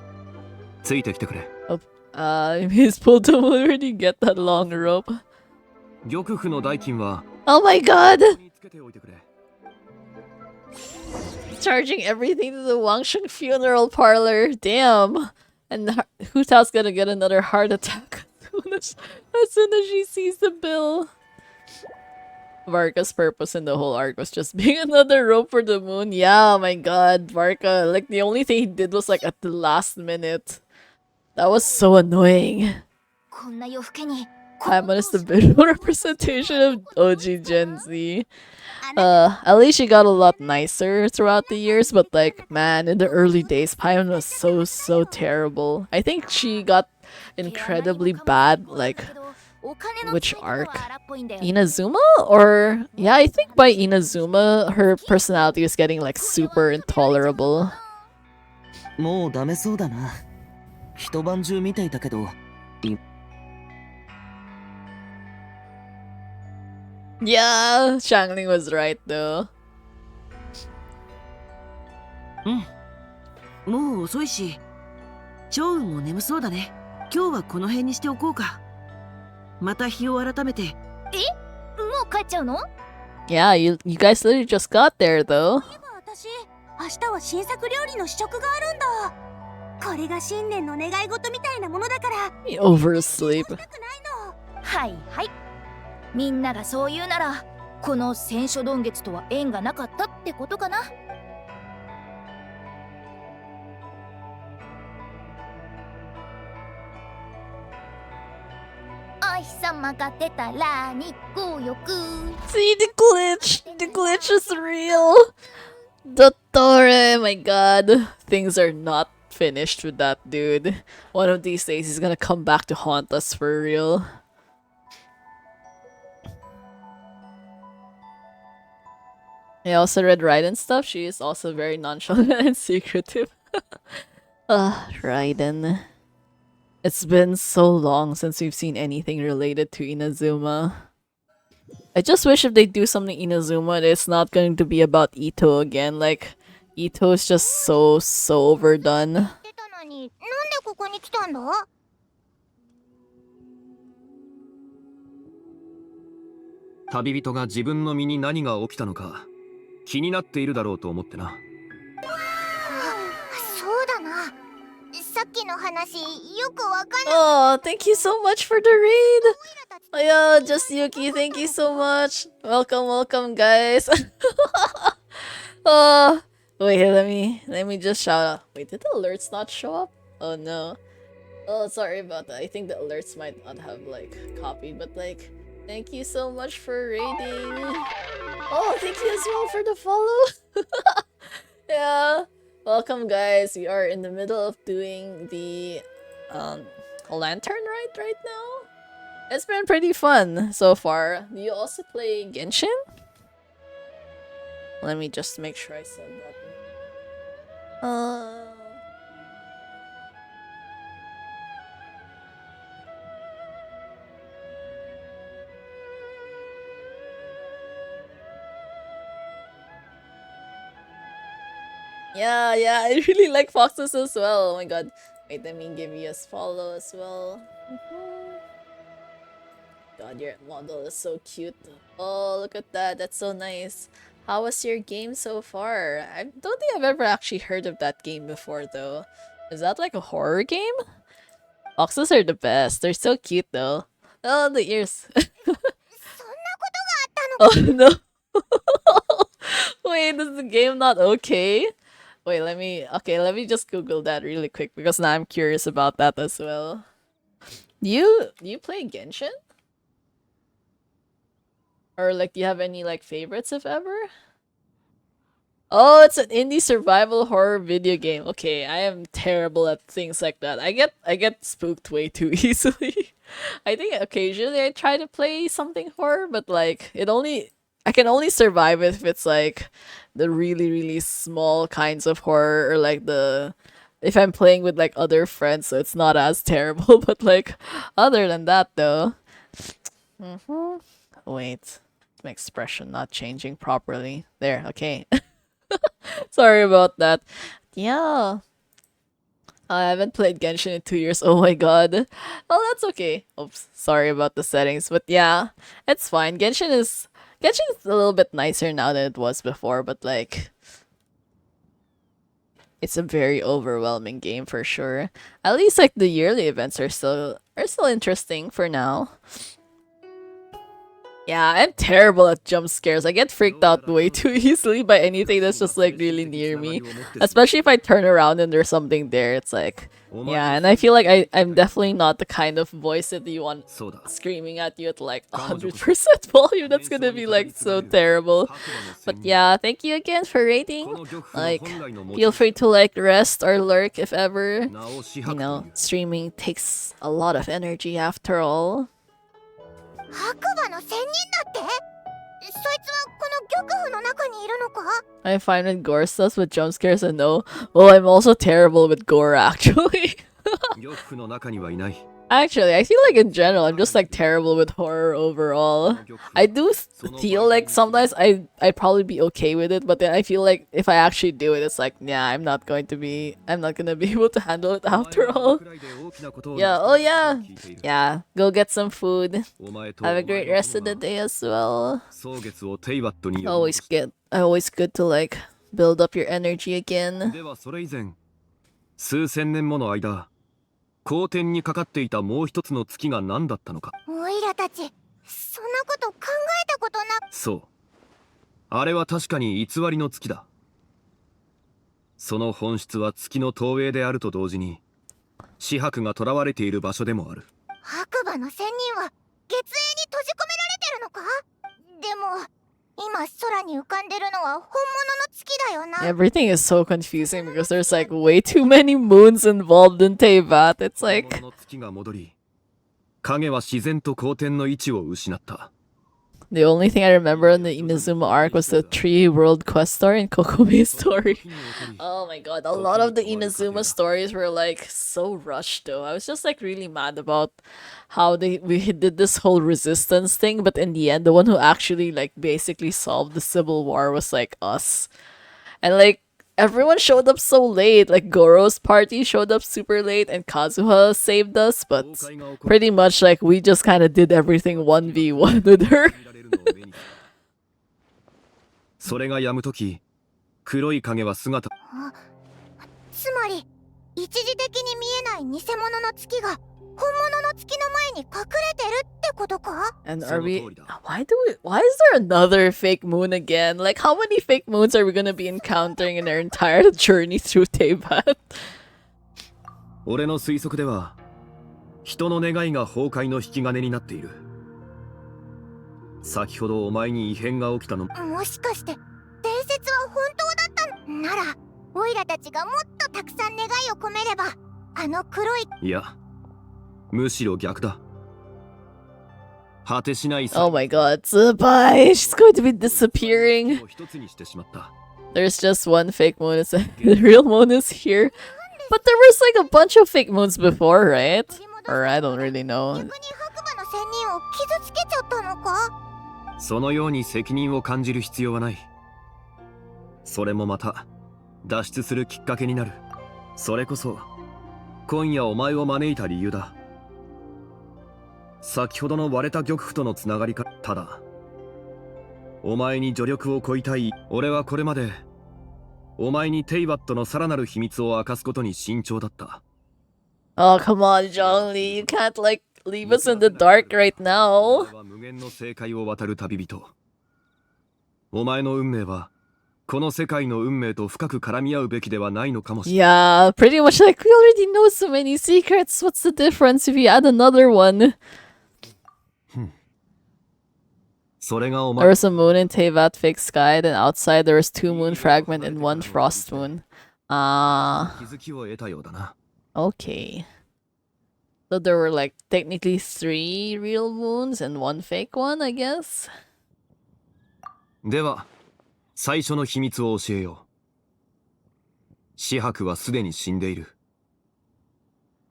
ついてきてくれ。He's pulled him already get that long rope. 玉符の代金は Oh my god! につけておいてくれ。 Charging everything to the Wangsheng funeral parlor. Damn. And Hu Tao's gonna get another heart attack as soon as she sees the bill. Varka's purpose in the whole arc was just being another rope for the moon. Yeah, my god, Varka. Like, the only thing he did was like at the last minute. That was so annoying. Paimon is the visual representation of OG Gen Z. At least she got a lot nicer throughout the years, but like, man, in the early days, Paimon was so terrible. I think she got incredibly bad, like, which arc? Inazuma? Or, yeah, I think by Inazuma, her personality was getting like super intolerable. もうダメそうだな。一晩中見ていたけど。Yeah, Shangling was right though. うん。もう遅いし、趙雲も眠そうだね。今日はこの辺にしておこうか。また日を改めて。もう帰っちゃうの？ Yeah, you guys literally just got there though. 私、明日は新作料理の試食があるんだ。これが新年の願い事みたいなものだから。 Oversleep. はいはい。みんながそう言うなら、この戦書丼月とは縁がなかったってことかな。お日様が出たら日光浴。 See the glitch! The glitch is real! Dottore, my god. Things are not finished with that dude. One of these days he's gonna come back to haunt us for real. I also read Raiden stuff. She is also very nonchalant and secretive. Raiden. It's been so long since we've seen anything related to Inazuma. I just wish if they do something Inazuma, it's not going to be about Ito again. Like, Ito is just so overdone. 旅人が自分の身に何が起きたのか気になっているだろうと思ってな。そうだな。さっきの話よくわかんない。 Oh, thank you so much for the read. Oh, yeah, just Yuki, thank you so much. Welcome, guys. Oh, wait, let me just shout out. Wait, did the alerts not show up? Oh no. Oh, sorry about that. I think the alerts might not have like copied, but like, thank you so much for raiding. Oh, thank you as well for the follow. Yeah. Welcome, guys. We are in the middle of doing the Lantern Rite right now. It's been pretty fun so far. Do you also play Genshin? Let me just make sure I said that. Yeah, I really like foxes as well. Oh my god. Wait, let me give you a follow as well. God, your model is so cute. Oh, look at that. That's so nice. How was your game so far? I don't think I've ever actually heard of that game before, though. Is that like a horror game? Foxes are the best. They're so cute, though. Oh, the ears. Oh, no. Wait, is the game not okay? Wait, let me just Google that really quick because now I'm curious about that as well. Do you play Genshin? Or like, do you have any like favorites if ever? Oh, it's an indie survival horror video game. Okay, I am terrible at things like that. I get spooked way too easily. I think occasionally I try to play something horror, but like I can only survive if it's like the really really small kinds of horror or like if I'm playing with like other friends, so it's not as terrible. But like other than that though, wait, my expression not changing properly. There, okay. Sorry about that. Yeah. I haven't played Genshin in 2 years. Oh my god. Oh, that's okay. Oops. Sorry about the settings. But yeah, it's fine. Genshin is a little bit nicer now than it was before, but like it's a very overwhelming game for sure. At least like the yearly events are still interesting for now. Yeah, I'm terrible at jump scares. I get freaked out way too easily by anything that's just like really near me. Especially if I turn around and there's something there. It's like, yeah, and I feel like I'm definitely not the kind of voice that you want screaming at you at like 100% volume. That's gonna be like so terrible. But yeah, thank you again for rating. Like, feel free to like rest or lurk if ever. You know, streaming takes a lot of energy after all. 白馬の仙人だって？そいつはこの玉符の中にいるのか？ I'm fine with gore stuff, with jump scares and no. Well, I'm also terrible with gore actually. 玉符の中にはいない。 Actually, I feel like in general, I'm just like terrible with horror overall. I do feel like sometimes I'd probably be okay with it, but then I feel like if I actually do it, it's like, yeah, I'm not gonna be able to handle it after all. Yeah, oh yeah. Yeah, go get some food. Have a great rest of the day as well. Always good to like build up your energy again. ではそれ以前、数千年もの間、公天にかかっていたもう一つの月が何だったのか。おいらたち、そんなこと考えたことな。そう。あれは確かに偽りの月だ。その本質は月の投影であると同時に、紫伯が囚われている場所でもある。白馬の仙人は月影に閉じ込められてるのか？でも今空に浮かんでるのは本物の月だよな。 Everything is so confusing because there's like way too many moons involved in Teyvat. It's like 本物の月が戻り、影は自然と公天の位置を失った。 the only thing I remember in the Inazuma arc was the 3 world quest story and Kokome's story. Oh my god, a lot of the Inazuma stories were like so rushed though. I was just like really mad about how we did this whole resistance thing, but in the end the one who actually like basically solved the civil war was like us. And like everyone showed up so late, like Goro's party showed up super late and Kazuha saved us, but pretty much like we just kind of did everything 1v1 with her. それが止むとき、黒い影は姿。つまり一時的に見えない偽物の月が本物の月の前に隠れてるってことか？ And are we why is there another fake moon again? Like how many fake moons are we gonna be encountering in our entire journey through Teyvat? 俺の推測では、人の願いが崩壊の引き金になっている。先ほどお前に異変が起きたのもしかして伝説は本当だったのなら、オイラたちがもっとたくさん願いを込めれば、あの黒い。いや、むしろ逆だ。果てしない Oh my god, Zubai! She's going to be disappearing. 一つにしてしまった。 There's just one fake moon. The real moon is here. But there was like a bunch of fake moons before, right? Or I don't really know. 逆に白馬の仙人を傷つけちゃったのか。そのように責任を感じる必要はない。それもまた脱出するきっかけになる。それこそ今夜お前を招いた理由だ。先ほどの割れた玉符とのつながりか。ただお前に助力を請いたい。俺はこれまでお前にテイバットのさらなる秘密を明かすことに慎重だった。 Oh, come on, Zhongli. You can't like leave us in the dark right now. 俺は無限の正解を渡る旅人。お前の運命はこの世界の運命と深く絡み合うべきではないのかもしれない。 Yeah, pretty much like we already know so many secrets. What's the difference if you add another one? それがお There 前 was a moon in Tevat fake sky, then outside there was 2 moon fragment and 1 frost moon. 気づきを得たようだな。Okay. So there were like technically 3 real moons and 1 fake one, I guess? では最初の秘密を教えよう。紫伯はすでに死んでいる。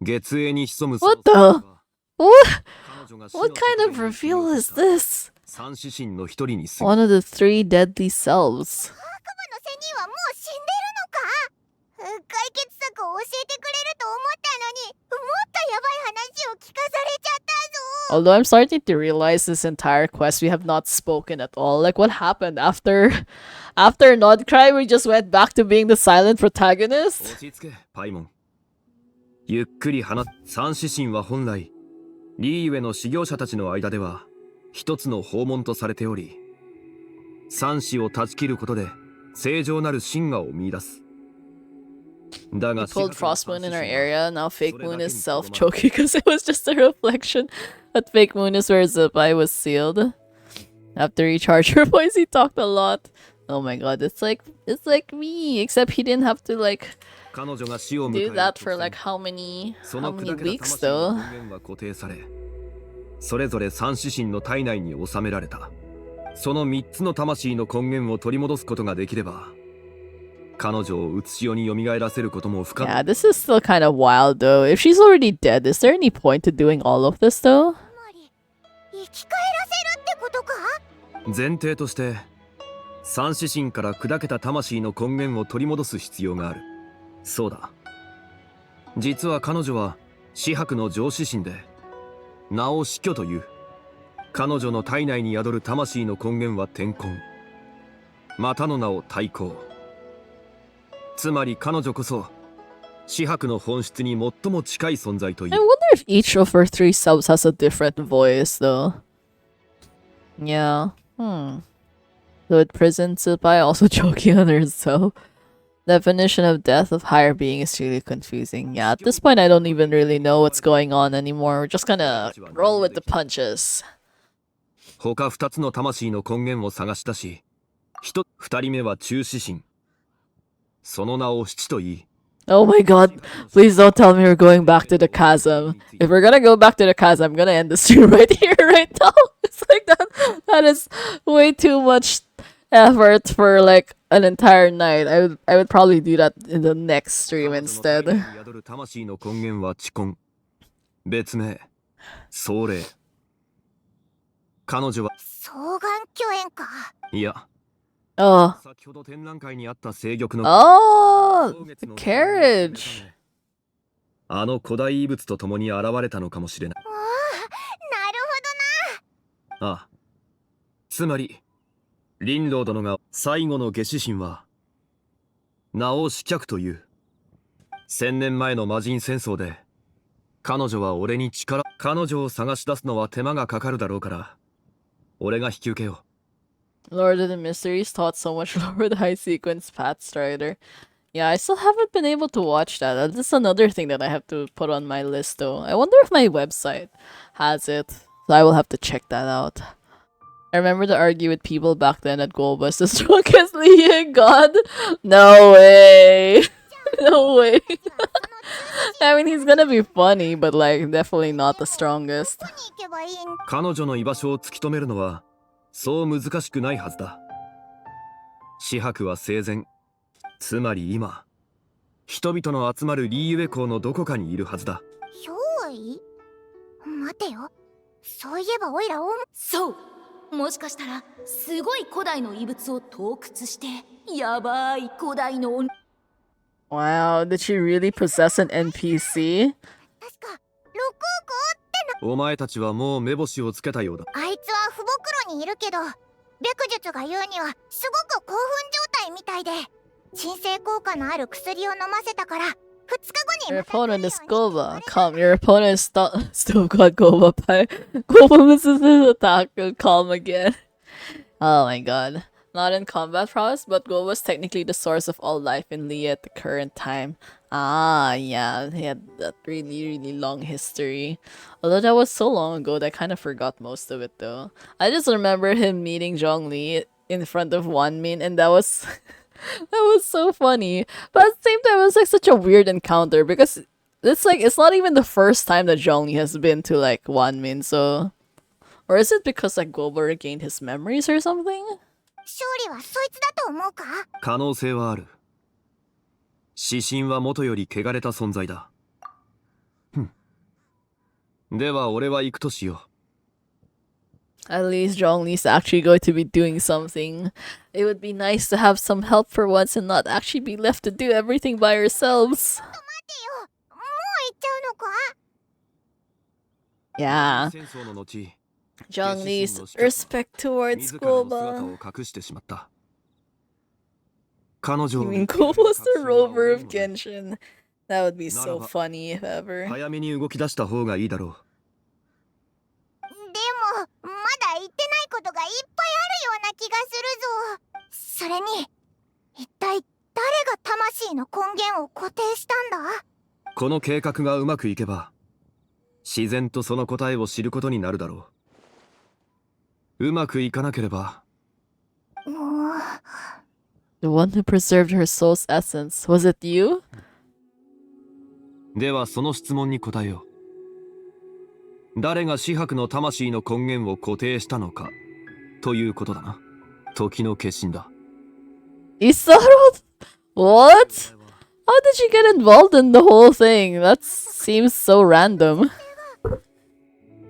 月影に潜む What the? What? What kind of reveal is this? 三指神の一人に過ぎ One of the 3 deadly selves. 白馬の仙人はもう死んでるのか。解決策を教えてくれると思ったのに、もっとやばい話を聞かされちゃったぞ。 Although I'm starting to realize this entire quest we have not spoken at all. Like what happened after Nodcry we just went back to being the silent protagonist? 落ち着けパイモン。ゆっくり話三指神は本来リーウェの修行者たちの間では一つの訪問とされており、三子を断ち切ることで正常なる真我を見出す。だが We pulled Frost Moon in our area. Now Fake Moon is self-choking because it was just a reflection. But Fake Moon is where Zubai was sealed. After he charged her voice, he talked a lot. Oh my god, it's like me, except he didn't have to like do that for like how many weeks though. それぞれ三指神の体内に収められた。その3つの魂の根源を取り戻すことができれば、彼女をうつしよに蘇らせることも不可能。 Yeah, this is still kind of wild though. If she's already dead, is there any point to doing all of this though? 生き返らせるってことか。前提として三指神から砕けた魂の根源を取り戻す必要がある。そうだ、実は彼女は紫伯の上司神で名を死去という。彼女の体内に宿る魂の根源は天根、またの名を太閤。つまり彼女こそ紫伯の本質に最も近い存在という。 I wonder if each of her 3 subs has a different voice though. Yeah. So at prison, Tsubai also choking on herself. Definition of death of higher being is really confusing. Yeah, at this point I don't even really know what's going on anymore. We're just gonna roll with the punches. 他2つの魂の根源を探し出し、2人目は中指神。その名を七と言い。 Oh my god, please don't tell me we're going back to the chasm. If we're gonna go back to the chasm, I'm gonna end the stream right here, right now. It's like that is way too much effort for like an entire night. I would probably do that in the next stream instead. 魂の根源は地根。別名、壮霊。彼女は双眼巨炎か。いや。Oh. 先ほど展覧会にあった聖玉の Oh, the carriage. あの古代遺物と共に現れたのかもしれない。なるほどな。ああ。つまり、林老殿が最後の下司神は名を死却という。1000年前の魔人戦争で彼女は俺に彼女を探し出すのは手間がかかるだろうから俺が引き受けよう。 Lord of the Mysteries taught so much lore with high sequence Path Strider. Yeah, I still haven't been able to watch that. That's another thing that I have to put on my list though. I wonder if my website has it. So I will have to check that out. I remember to argue with people back then at Goal was the strongest League God. No way. No way. I mean, he's gonna be funny, but like, definitely not the strongest. 彼女の居場所を突き止めるのはそう難しくないはずだ。紫伯は生前、つまり今、人々の集まるリーユエ港のどこかにいるはずだ。憑依？待てよ。そういえばオイラそう、もしかしたらすごい古代の遺物を盗掘してやばい古代の Wow, did she really possess an NPC? 確か六王ってお前たちはもう目星をつけたようだ。あいつは不袋にいるけど、白術が言うにはすごく興奮状態みたいで、鎮静効果のある薬を飲ませたから、2日後に Your opponent is Gova. Calm. Your opponent is still got Gova by Gova misses his attack and calm again. Oh my god. Not in combat prowess, but Gova was technically the source of all life in Lea at the current time. Ah, yeah, he had that really long history. Although that was so long ago that I kind of forgot most of it though. I just remember him meeting Zhongli in front of Wanmin, and that was that was so funny. But at the same time, it was like such a weird encounter because it's like it's not even the first time that Zhongli has been to like Wanmin, so or is it because like Gova regained his memories or something? 勝利はそいつだと思うか？可能性はある。指針は元より汚れた存在だ。では俺は行くとしよう。At least Zhongli's actually going to be doing something. It would be nice to have some help for once and not actually be left to do everything by ourselves. 待てよ。もう行っちゃうのか？ Yeah. 戦争の後、Zhongli's respect towards 自らの姿 Gova. を隠してしまった。彼女 You を mean Gova's the rover of Genshin? That would be so funny if ever. 早めに動き出した方がいいだろう。でも、まだ言ってないことがいっぱいあるような気がするぞ。それに、一体誰が魂の根源を固定したんだ？この計画がうまくいけば、自然とその答えを知ることになるだろう。うまくいかなければ。The one who preserved her soul's essence. Was it you? ではその質問に答えよう。誰が紫伯の魂の根源を固定したのかということだな。時の決心だ。Isaro? What? How did she get involved in the whole thing? That seems so random.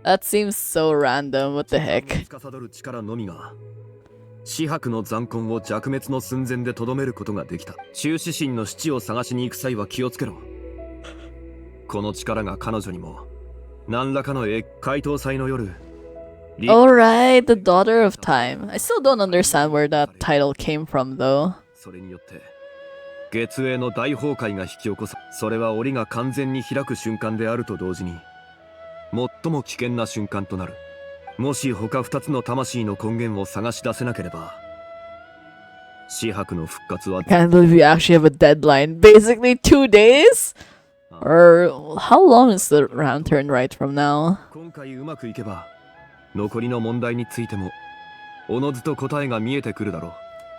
That seems so random. What the heck? 司る力のみが紫伯の残魂を弱滅の寸前でとどめることができた。中指神の七を探しに行く際は気をつけろ。この力が彼女にも何らかの解凍祭の夜。Alright, the daughter of time. I still don't understand where that title came from though. それによって月影の大崩壊が引き起こす。それは檻が完全に開く瞬間であると同時に最も危険な瞬間となる。もし他2つの魂の根源を探し出せなければ紫伯の復活は Can't believe we actually have a deadline. Basically 2 days? Or how long is the Lantern Rite from now? 今回うまくいけば残りの問題についてもおのずと答えが見えてくるだろ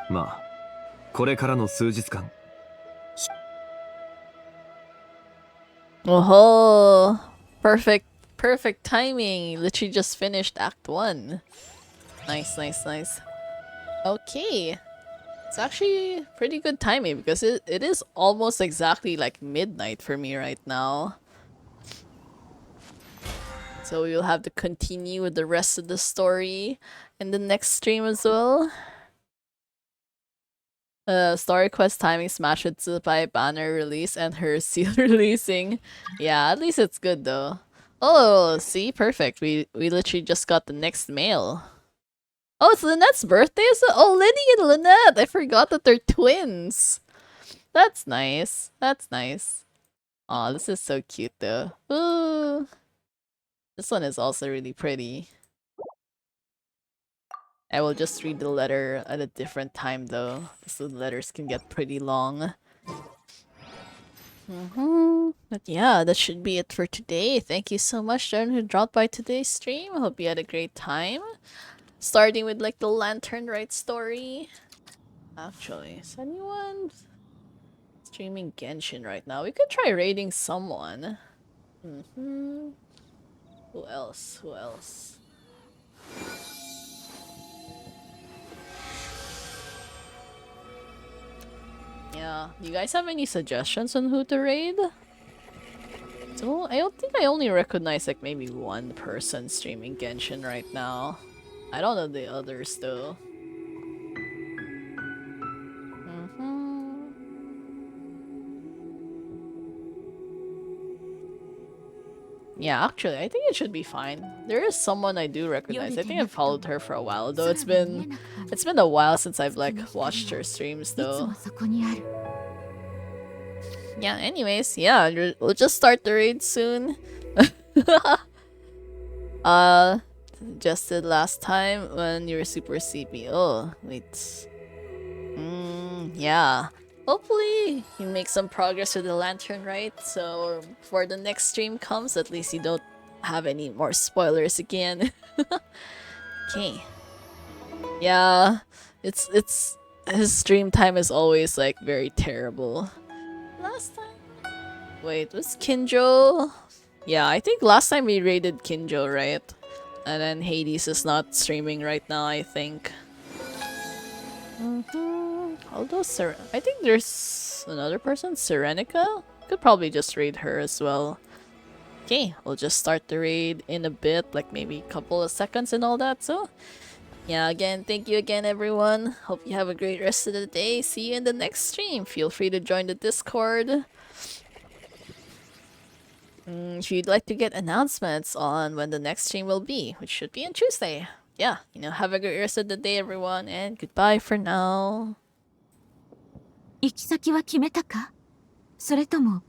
う。まあこれからの数日間。Oh, perfect timing. Literally just finished Act 1. Nice. Okay. It's actually pretty good timing because it is almost exactly like midnight for me right now. So we will have to continue with the rest of the story in the next stream as well. Story quest timing smash with Tsupai banner release and her seal releasing. Yeah, at least it's good though. Oh, see, perfect. We literally just got the next mail. Oh, it's Lynette's birthday. Oh, Lenny and Lynette. I forgot that they're twins. That's nice. Oh, this is so cute though. Ooh. This one is also really pretty. I will just read the letter at a different time though, so the letters can get pretty long. But yeah, that should be it for today. Thank you so much, everyone who dropped by today's stream. I hope you had a great time. Starting with like the Lantern Rite story. Actually, is anyone streaming Genshin right now? We could try raiding someone. Who else? Who else? Yeah. Do you guys have any suggestions on who to raid? So I don't think I only recognize like maybe one person streaming Genshin right now. I don't know the others though. Yeah, actually, I think it should be fine. There is someone I do recognize. I think I've followed her for a while, though it's been a while since I've like watched her streams though. Yeah, anyways, yeah, we'll just start the raid soon. Just did last time when you were super CP. Oh, wait. Yeah. Hopefully you make some progress with the Lantern Rite, so before the next stream comes, at least you don't have any more spoilers again. Okay. Yeah, it's his stream time is always like very terrible. Last time, wait, was Kinjo? Yeah, I think last time we raided Kinjo, right? And then Hades is not streaming right now, I think. Although I think there's another person, Serenica? Could probably just raid her as well. Okay, we'll just start the raid in a bit, like maybe a couple of seconds and all that, so... Yeah, again, thank you again, everyone. Hope you have a great rest of the day. See you in the next stream. Feel free to join the Discord. If you'd like to get announcements on when the next stream will be, which should be on Tuesday. Yeah, have a great rest of the day, everyone, and goodbye for now. 行き先は決めたか？それとも